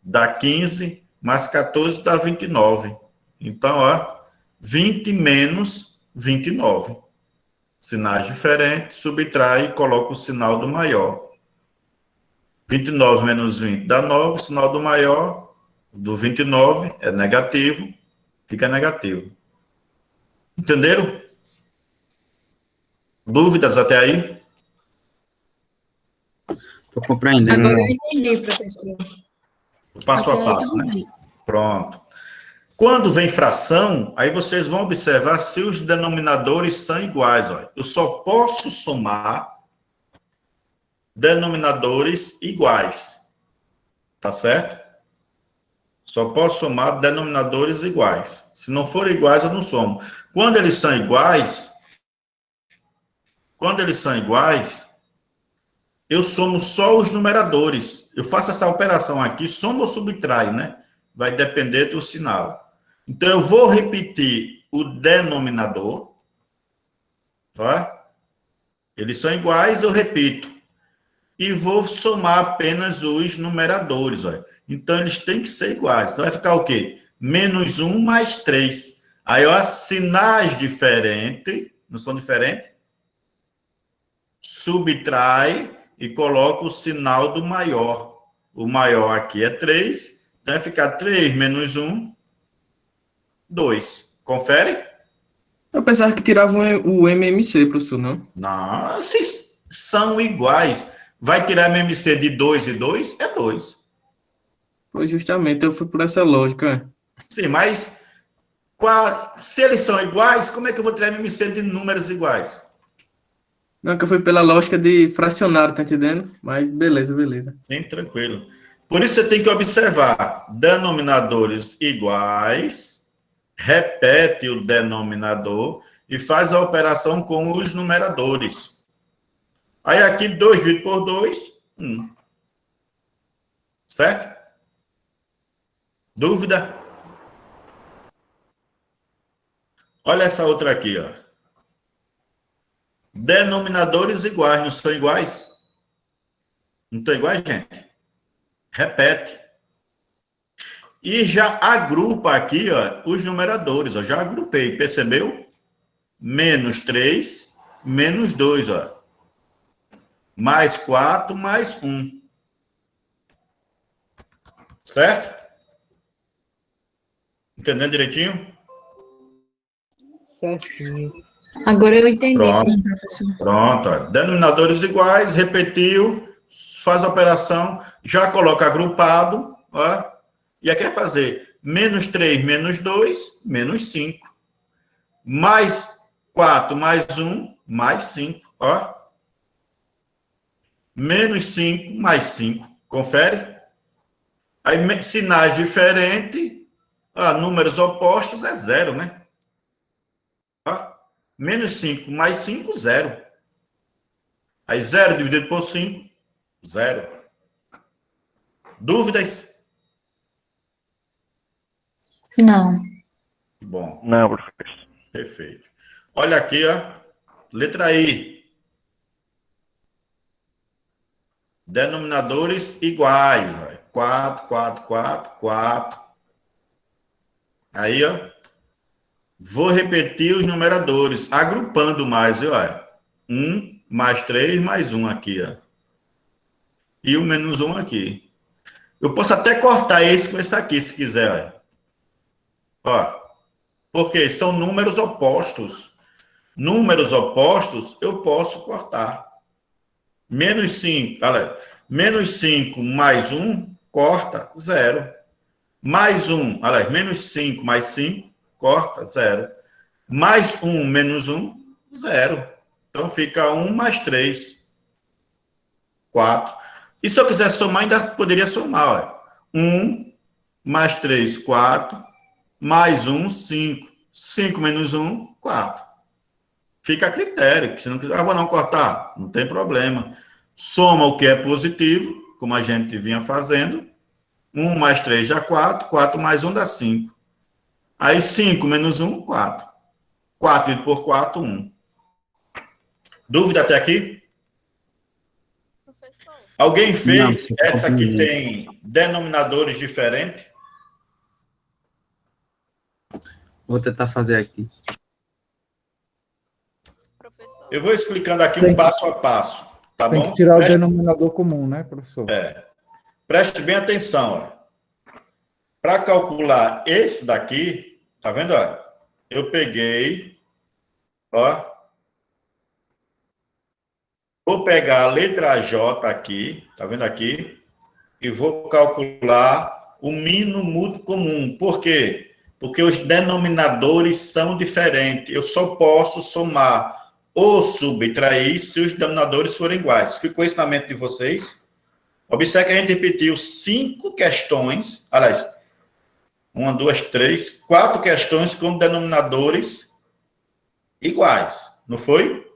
A: dá 15, mais 14 dá 29. Então, ó, 20 menos 29. Sinais diferentes, subtrai e coloca o sinal do maior. 29 menos 20 dá 9, sinal do maior, do 29 é negativo, fica negativo. Entenderam? Dúvidas até aí?
M: Estou compreendendo.
J: Agora eu entendi, professor.
A: Passo a
L: Até aí
A: passo,
L: tudo
A: né?
L: bem.
A: Pronto. Quando vem fração, aí vocês vão observar se os denominadores são iguais. Olha. Eu só posso somar denominadores iguais. Tá certo? Só posso somar denominadores iguais. Se não forem iguais, eu não somo. Quando eles são iguais, eu somo só os numeradores. Eu faço essa operação aqui, soma ou subtrai, né? Vai depender do sinal. Então, eu vou repetir o denominador. Tá? Eles são iguais, eu repito. E vou somar apenas os numeradores. Olha. Então, eles têm que ser iguais. Então, vai ficar o quê? Menos 1 mais 3. Aí, ó, sinais diferentes. Não são diferentes? Subtrai e coloca o sinal do maior. O maior aqui é 3. Então, vai ficar 3 menos 1, 2. Confere?
E: Eu pensava que tiravam o MMC, professor, não?
A: Não, se são iguais. Vai tirar MMC de 2 e 2? É 2.
E: Pois justamente, eu fui por essa lógica.
A: Sim, mas se eles são iguais, como é que eu vou tirar MMC de números iguais?
E: Não, que eu fui pela lógica de fracionário, tá entendendo? Mas beleza, beleza.
A: Sim, tranquilo. Por isso você tem que observar denominadores iguais, repete o denominador e faz a operação com os numeradores. Aí aqui 2 dividido por 2, 1. Certo? Dúvida? Olha essa outra aqui, ó. Denominadores iguais, não são iguais? Não estão iguais, gente? Repete. E já agrupa aqui, ó, os numeradores, ó. Já agrupei, percebeu? Menos 3, menos 2, ó. Mais 4, mais 1. Certo? Entendendo direitinho?
C: Certinho.
J: Agora eu entendi,
A: Pronto.
J: sim, professor.
A: Pronto, ó. Denominadores iguais, repetiu, faz a operação, já coloca agrupado, ó, e aqui é fazer menos 3, menos 2, menos 5. Mais 4, mais 1, mais 5, ó. Menos 5, mais 5. Confere? Aí, sinais diferentes, números opostos é 0, né? Ó. Menos 5 mais 5, 0. Aí 0 dividido por 5, 0. Dúvidas?
J: Não.
A: Bom.
I: Não, professor.
A: Perfeito. Olha aqui, ó. Letra I. Denominadores iguais. 4, 4, 4, 4. Aí, ó. Vou repetir os numeradores, agrupando mais, viu? 1 mais 3 mais 1 aqui, ó. E o menos 1 aqui. Eu posso até cortar esse com esse aqui, se quiser, ó. Porque são números opostos. Números opostos, eu posso cortar. Menos 5, olha, menos 5 mais 1, corta, 0. Mais 1, olha, menos 5 mais 5, corta, 0. Mais 1 menos 1, 0. Então, fica 1 mais 3, 4. E se eu quiser somar, ainda poderia somar, ó. 1 mais 3, 4. Mais 1, 5. 5 menos 1, 4. Fica a critério, que se não quiser, vou não cortar, não tem problema. Soma o que é positivo, como a gente vinha fazendo. 1 mais 3 dá 4, 4 mais 1 dá 5. Aí 5 menos 1, 4. 4 por 4, 1. Dúvida até aqui?
L: Professor.
A: Alguém fez
D: Não,
A: essa que tem denominadores diferentes?
M: Vou tentar fazer aqui.
L: Professor.
A: Eu vou explicando aqui um passo a passo, tá bom?
D: Tem que tirar o denominador comum, né, professor?
A: Preste bem atenção, ó. Para calcular esse daqui, tá vendo, ó? Eu peguei, ó. Vou pegar a letra J aqui, tá vendo aqui? E vou calcular o mínimo múltiplo comum. Por quê? Porque os denominadores são diferentes. Eu só posso somar ou subtrair se os denominadores forem iguais. Ficou isso na mente de vocês? Observe que a gente repetiu 5 questões, aliás, 1, 2, 3, 4 questões com denominadores iguais, não foi?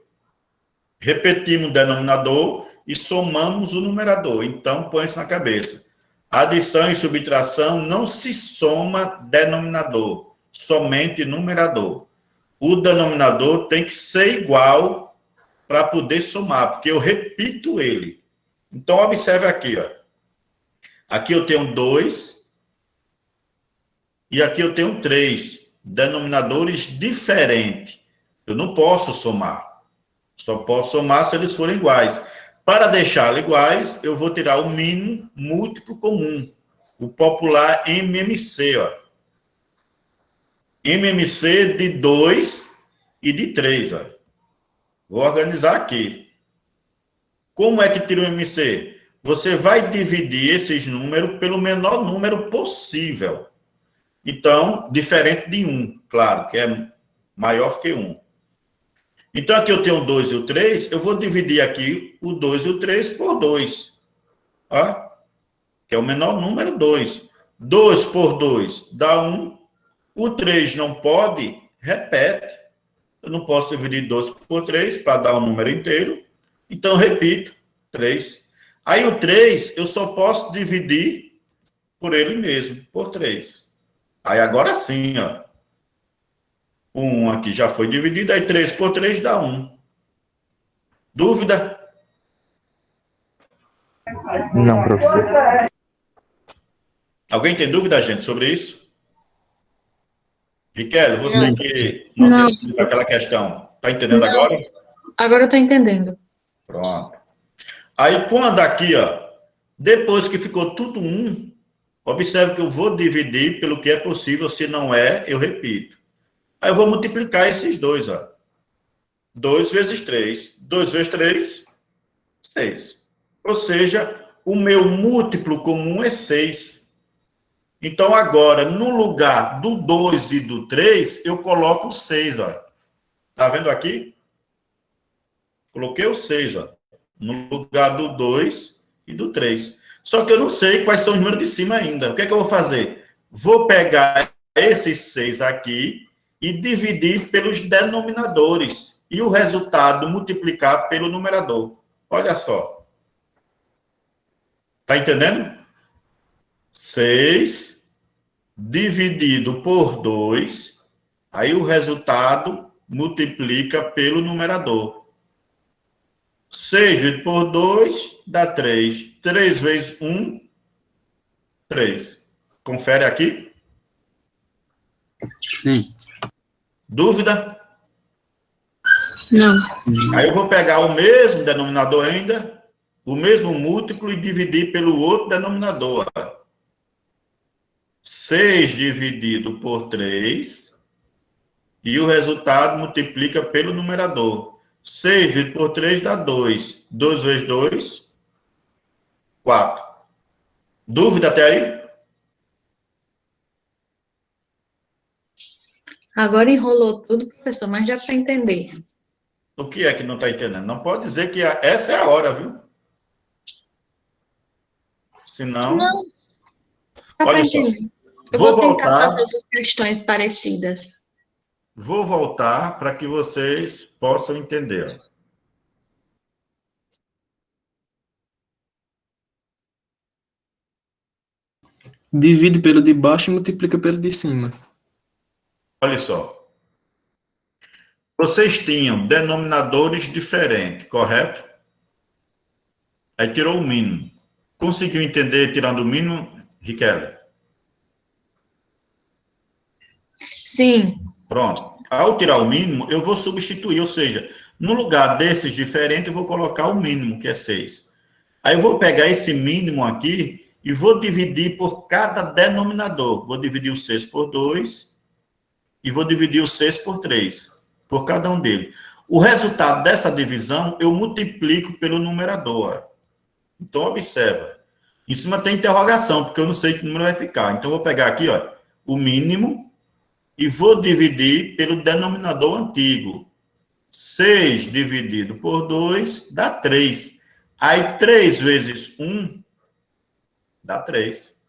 A: Repetimos o denominador e somamos o numerador. Então, põe isso na cabeça. Adição e subtração não se soma denominador, somente numerador. O denominador tem que ser igual para poder somar, porque eu repito ele. Então, observe aqui, ó. Aqui eu tenho 2 e aqui eu tenho 3. Denominadores diferentes. Eu não posso somar. Só posso somar se eles forem iguais. Para deixá-los iguais, eu vou tirar o mínimo múltiplo comum. O popular MMC, ó. MMC de 2 e de 3, ó. Vou organizar aqui. Como é que tira o MC? Você vai dividir esses números pelo menor número possível. Então, diferente de 1, claro, que é maior que 1. Então, aqui eu tenho o 2 e o 3, eu vou dividir aqui o 2 e o 3 por 2. Ó, que é o menor número, 2. 2 por 2 dá 1. O 3 não pode, repete. Eu não posso dividir 2 por 3 para dar um número inteiro. Então, eu repito, 3. Aí, o 3, eu só posso dividir por ele mesmo, por 3. Aí, agora sim, ó. 1 aqui já foi dividido, aí 3 por 3 dá 1. Dúvida?
I: Não, professor.
A: Alguém tem dúvida, gente, sobre isso? Riquelme, você que não tem dúvida aquela questão, está entendendo
J: Não.
A: agora?
J: Agora eu estou entendendo.
A: Pronto. Aí, quando aqui, ó, depois que ficou tudo 1, observe que eu vou dividir pelo que é possível, se não é, eu repito. Aí eu vou multiplicar esses dois, ó. 2 vezes 3. 2 vezes 3, 6. Ou seja, o meu múltiplo comum é 6. Então, agora, no lugar do 2 e do 3, eu coloco o 6, ó. Tá vendo aqui? Coloquei o 6, ó. No lugar do 2 e do 3. Só que eu não sei quais são os números de cima ainda. O que é que eu vou fazer? Vou pegar esses 6 aqui e dividir pelos denominadores. E o resultado multiplicar pelo numerador. Olha só. Tá entendendo? 6 dividido por 2. Aí o resultado multiplica pelo numerador. 6 dividido por 2 dá 3. 3 vezes 1, 3. Confere aqui.
M: Sim.
A: Dúvida?
L: Não.
A: Aí eu vou pegar o mesmo denominador ainda, o mesmo múltiplo e dividir pelo outro denominador. 6 dividido por 3, e o resultado multiplica pelo numerador. 6 dividido por 3 dá 2. 2 vezes 2, 4. Dúvida até aí?
J: Agora enrolou tudo, professor, mas já para entender.
A: O que é que não está entendendo? Não pode dizer que essa é a hora, viu? Senão...
J: Não, dá para
A: Olha só.
J: entender. Eu
A: Vou
J: vou tentar
A: voltar.
J: fazer outras questões parecidas.
A: Vou voltar para que vocês possam entender.
E: Divide pelo de baixo e multiplica pelo de cima.
A: Olha só. Vocês tinham denominadores diferentes, correto? Aí tirou o mínimo. Conseguiu entender tirando o mínimo, Riquelme?
J: Sim.
A: Pronto. Ao tirar o mínimo, eu vou substituir, ou seja, no lugar desses diferentes, eu vou colocar o mínimo, que é 6. Aí eu vou pegar esse mínimo aqui e vou dividir por cada denominador. Vou dividir o 6 por 2 e vou dividir o 6 por 3, por cada um deles. O resultado dessa divisão, eu multiplico pelo numerador. Então, observa. Em cima tem interrogação, porque eu não sei que número vai ficar. Então, eu vou pegar aqui, ó, o mínimo e vou dividir pelo denominador antigo. 6 dividido por 2 dá 3. Aí, 3 vezes 1 dá 3.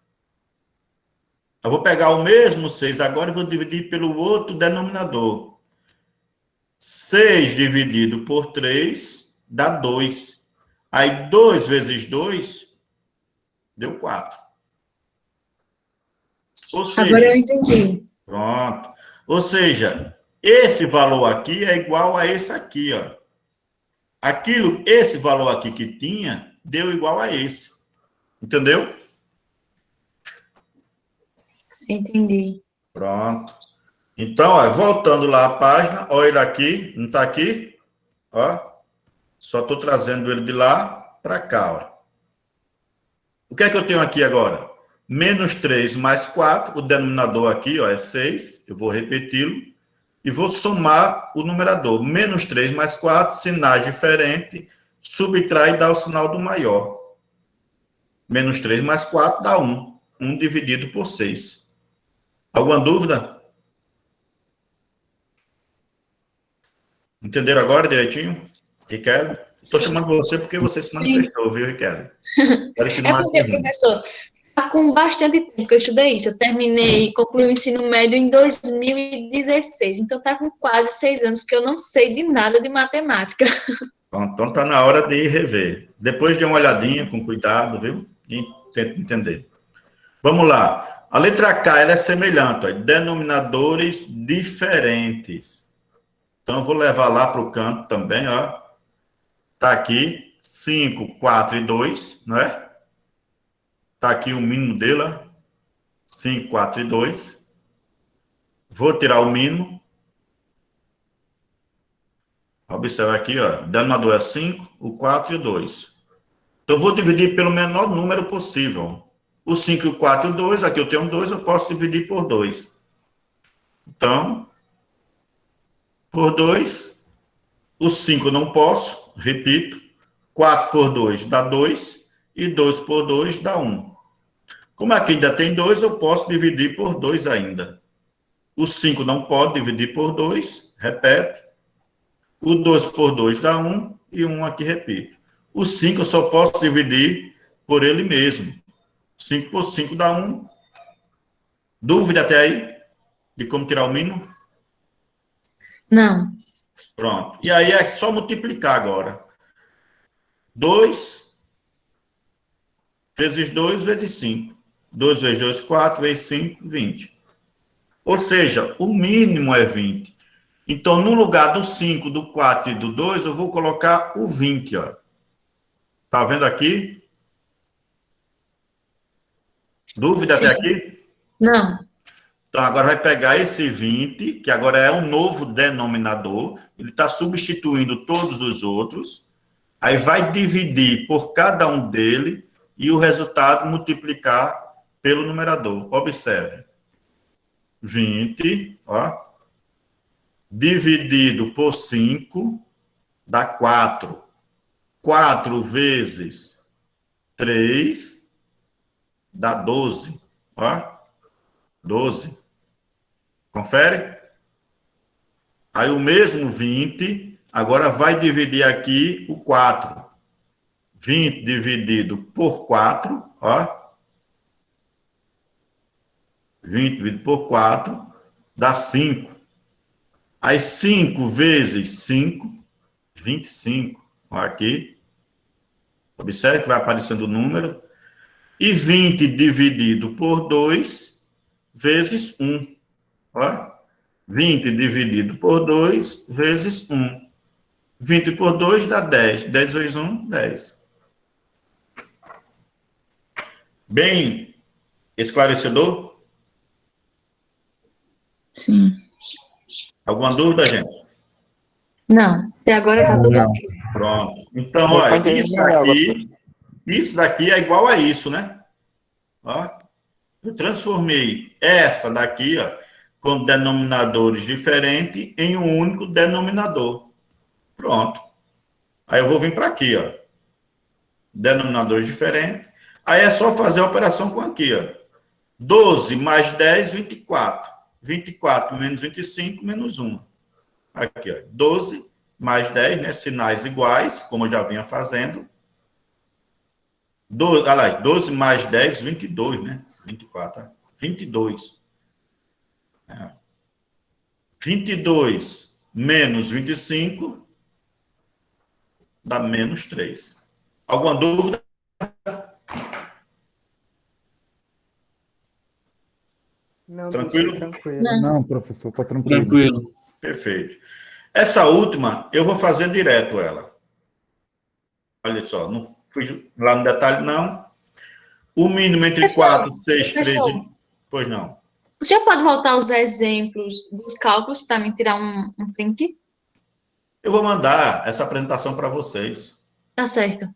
A: Eu vou pegar o mesmo 6 agora e vou dividir pelo outro denominador. 6 dividido por 3 dá 2. Aí, 2 vezes 2 deu 4. Ou seja,
J: Agora eu entendi.
A: pronto. Ou seja, esse valor aqui é igual a esse aqui, ó. Esse valor aqui que tinha, deu igual a esse. Entendeu?
J: Entendi.
A: Pronto. Então, ó, voltando lá à página, olha ele aqui, não está aqui? Ó, só estou trazendo ele de lá para cá, ó. O que é que eu tenho aqui agora? Menos 3 mais 4, o denominador aqui, ó, é 6, eu vou repeti-lo, e vou somar o numerador. Menos 3 mais 4, sinais diferentes, subtrai e dá o sinal do maior. Menos 3 mais 4 dá 1. 1 dividido por 6. Alguma dúvida? Entenderam agora direitinho? Riquelme? Estou chamando você porque você se manifestou, viu, Riquelme? Espero que não
J: porque, professor, está com bastante tempo que eu estudei isso. Eu terminei, concluí o ensino médio em 2016. Então, está com quase 6 anos que eu não sei de nada de matemática.
A: Então, está na hora de rever. Depois de uma olhadinha com cuidado, viu? E tenta entender. Vamos lá. A letra K, ela é semelhante, ó, denominadores diferentes. Então, eu vou levar lá para o canto também, ó. Está aqui, 5, 4 e 2, não é? Está aqui o mínimo dele, ó. 5, 4 e 2. Vou tirar o mínimo. Observa aqui, ó. O denominador é 5, o 4 e o 2. Então, eu vou dividir pelo menor número possível. O 5 e o 4 e o 2, aqui eu tenho 2, eu posso dividir por 2. Então, por 2, o 5 não posso, repito. 4 por 2 dá 2, e 2 por 2 dá 1. Como aqui ainda tem 2, eu posso dividir por 2 ainda. O 5 não pode dividir por 2, repete. O 2 por 2 dá 1, e 1 aqui repito. O 5 eu só posso dividir por ele mesmo. 5 por 5 dá 1. Dúvida até aí? De como tirar o mínimo?
J: Não.
A: Pronto. E aí é só multiplicar agora. 2 vezes 2 vezes 5. 2 vezes 2, 4 vezes 5, 20. Ou seja, o mínimo é 20. Então, no lugar do 5, do 4 e do 2, eu vou colocar o 20, ó. Tá vendo aqui? Dúvida
J: Sim.
A: até aqui?
J: Não.
A: Então, agora vai pegar esse 20, que agora é um novo denominador, ele está substituindo todos os outros, aí vai dividir por cada um dele e o resultado multiplicar pelo numerador. Observe. 20, ó, dividido por 5 dá 4. 4 vezes 3 dá 12. Ó, 12. Confere? Aí o mesmo 20, agora vai dividir aqui o 4. 20 dividido por 4, ó. 20 dividido por 4 dá 5. Aí 5 vezes 5, 25. Ó, aqui. Observe que vai aparecendo o número. E 20 dividido por 2 vezes 1. Ó. 20 dividido por 2 vezes 1. 20 por 2 dá 10. 10 vezes 1, 10. Bem esclarecedor?
J: Sim.
A: Alguma dúvida, gente?
J: Não. Até agora tá tudo ok.
A: Pronto. Então, olha, isso daqui é igual a isso, né? Ó, eu transformei essa daqui, ó, com denominadores diferentes em um único denominador. Pronto. Aí eu vou vir para aqui, ó. Denominadores diferentes. Aí é só fazer a operação com aqui, ó. 12 mais 10, 24. 24 menos 25, menos 1. Aqui, ó. 12 mais 10, né? Sinais iguais, como eu já vinha fazendo. 12 mais 10, 22, né? 24, ó. 22. 22 menos 25 dá menos 3. Alguma dúvida?
C: Não,
A: Tranquilo?
C: tranquilo.
D: Não, professor, tá tranquilo.
E: Tranquilo.
A: Perfeito. Essa última, eu vou fazer direto ela. Olha só, não fui lá no detalhe, não. O mínimo entre
J: Professor,
A: 4, 6, 3
J: professor.
A: e... Pois não.
J: O senhor pode voltar aos exemplos dos cálculos para me tirar um print?
A: Eu vou mandar essa apresentação para vocês.
J: Tá certo.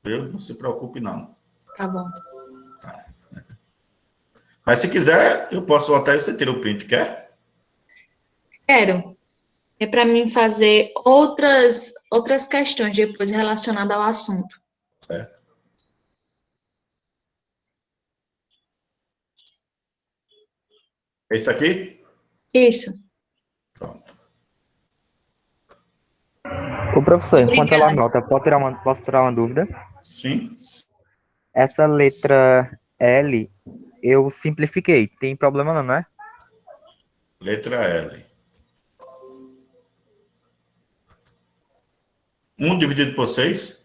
A: Viu? Não se preocupe, não.
J: Tá bom.
A: Mas se quiser, eu posso voltar e você tira o print, quer?
J: Quero. É para mim fazer outras questões depois relacionadas ao assunto.
A: Certo. Esse aqui?
J: Isso.
N: Ô, professor, enquanto ela
J: Obrigada.
N: anota, posso tirar uma dúvida?
A: Sim.
N: Essa letra L, eu simplifiquei. Tem problema não, né?
A: Letra L. 1 dividido por 6?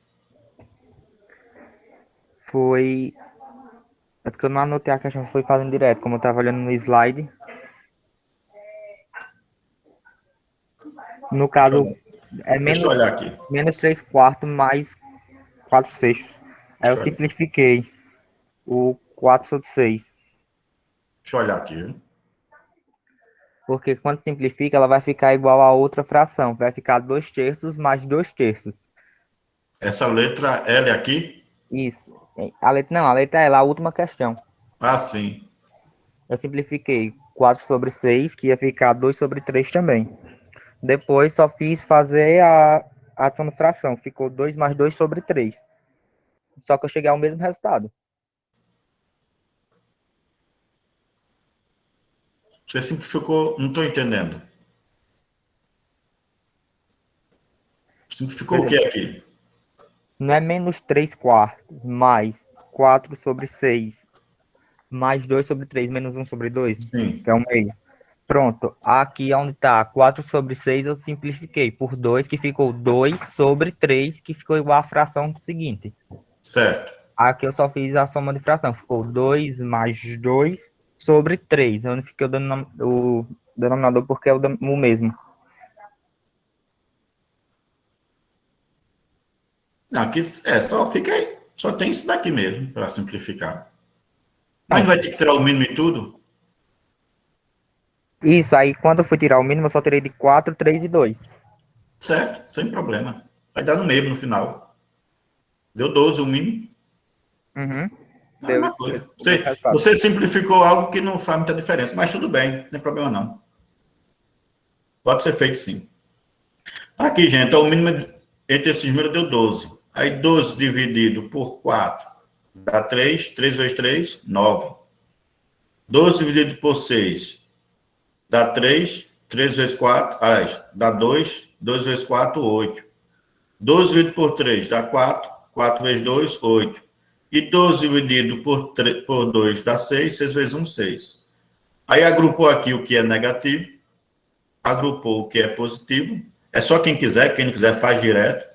N: Foi... É porque eu não anotei a questão, foi fazendo direto, como eu estava olhando no slide. No caso, é
A: Deixa eu olhar aqui.
N: menos 3 quartos mais 4 sextos. Aí eu
A: Deixa eu olhar.
N: simplifiquei o 4 sobre 6.
A: Deixa eu olhar aqui, viu?
N: Porque quando simplifica, ela vai ficar igual a outra fração. Vai ficar 2 terços mais 2 terços.
A: Essa letra L aqui?
N: Isso. A letra L, a última questão.
A: Ah, sim.
N: Eu simplifiquei 4 sobre 6, que ia ficar 2 sobre 3 também. Depois só fiz fazer a adição de fração. Ficou 2 mais 2 sobre 3. Só que eu cheguei ao mesmo resultado.
A: Você simplificou, não estou entendendo. Simplificou o que aqui?
N: Não é menos 3 quartos mais 4 sobre 6 mais 2 sobre 3 menos 1 sobre 2?
A: Sim.
N: Que é um meio. Pronto. Aqui onde está 4 sobre 6 eu simplifiquei por 2, que ficou 2 sobre 3, que ficou igual à fração seguinte.
A: Certo.
N: Aqui eu só fiz a soma de fração. Ficou 2 mais 2 sobre 3. Eu unifiquei o denominador porque é o mesmo.
A: Não, aqui só fica aí. Só tem isso daqui mesmo, para simplificar. Mas vai ter que tirar o mínimo e tudo?
N: Isso, aí quando eu fui tirar o mínimo, eu só tirei de 4, 3 e 2.
A: Certo, sem problema. Vai dar no mesmo no final. Deu 12 o mínimo.
N: Uhum.
A: Deu uma coisa. Você simplificou algo que não faz muita diferença, mas tudo bem, não tem problema não. Pode ser feito sim. Aqui, gente, então, o mínimo entre esses números deu 12. Aí 12 dividido por 4 dá 3. 3 vezes 3, 9. 12 dividido por 6 dá 3. 3 vezes 4, aliás, dá 2. 2 vezes 4, 8. 12 dividido por 3 dá 4. 4 vezes 2, 8. E 12 dividido por 2 dá 6. 6 vezes 1, 6. Aí agrupou aqui o que é negativo. Agrupou o que é positivo. É só quem não quiser faz direto.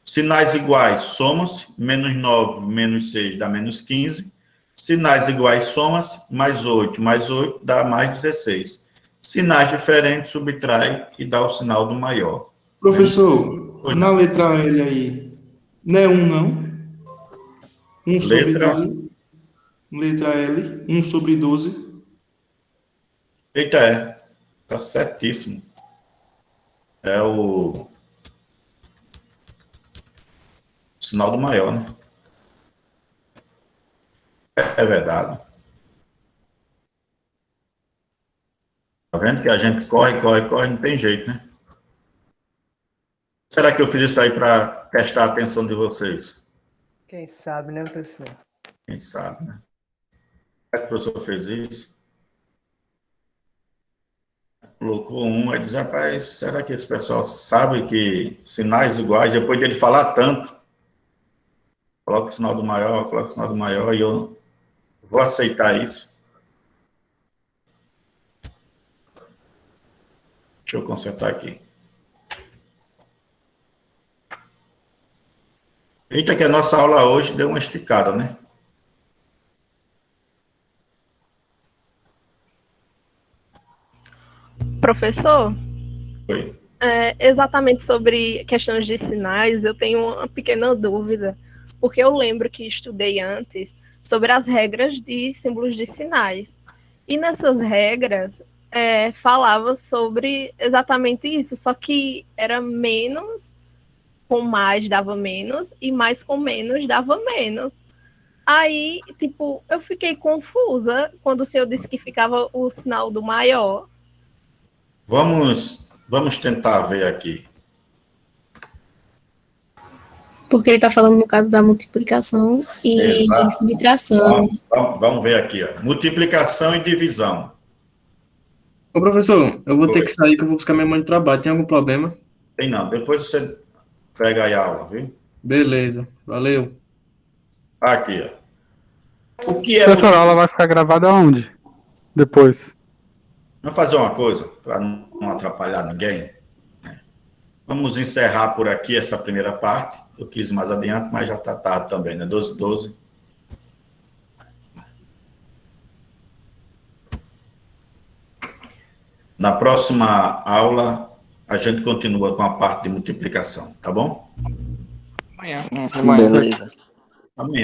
A: Sinais iguais, soma-se. Menos 9, menos 6 dá menos 15. Sinais iguais, soma-se. Mais 8 dá mais 16. Sinais diferentes, subtrai e dá o sinal do maior.
G: Professor, na letra L aí, não é 1 não? 1 sobre 12. Letra L, 1 sobre 12.
A: Eita, tá certíssimo. É o sinal do maior, né? É verdade. Tá vendo que a gente corre, não tem jeito, né? Será que eu fiz isso aí para testar a atenção de vocês?
C: Quem sabe, né, professor?
A: Quem sabe, né? Será que o professor fez isso? Colocou aí diz, rapaz, será que esse pessoal sabe que sinais iguais, depois dele falar tanto, coloca o sinal do maior, e eu vou aceitar isso. Deixa eu consertar aqui. Eita, que a nossa aula hoje deu uma esticada, né?
O: Professor,
A: Oi.
O: exatamente sobre questões de sinais, eu tenho uma pequena dúvida, porque eu lembro que estudei antes sobre as regras de símbolos de sinais. E nessas regras, falava sobre exatamente isso, só que era menos com mais dava menos, e mais com menos dava menos. Aí, tipo, eu fiquei confusa quando o senhor disse que ficava o sinal do maior.
A: Vamos tentar ver aqui.
L: Porque ele está falando no caso da multiplicação e subtração.
A: Vamos ver aqui, ó. Multiplicação e divisão.
E: Ô, professor, eu vou ter que sair, que eu vou buscar minha mãe de trabalho. Tem algum problema?
A: Tem não. Depois você pega aí a aula, viu?
E: Beleza. Valeu.
A: Aqui, ó. O que é...
F: Professor, a aula vai ficar gravada aonde? Depois.
A: Vamos fazer uma coisa, para não atrapalhar ninguém. Vamos encerrar por aqui essa primeira parte. Eu quis mais adiante, mas já está tarde também, né? 12. Na próxima aula, a gente continua com a parte de multiplicação, tá bom?
B: Amanhã. Beleza.
A: Amanhã.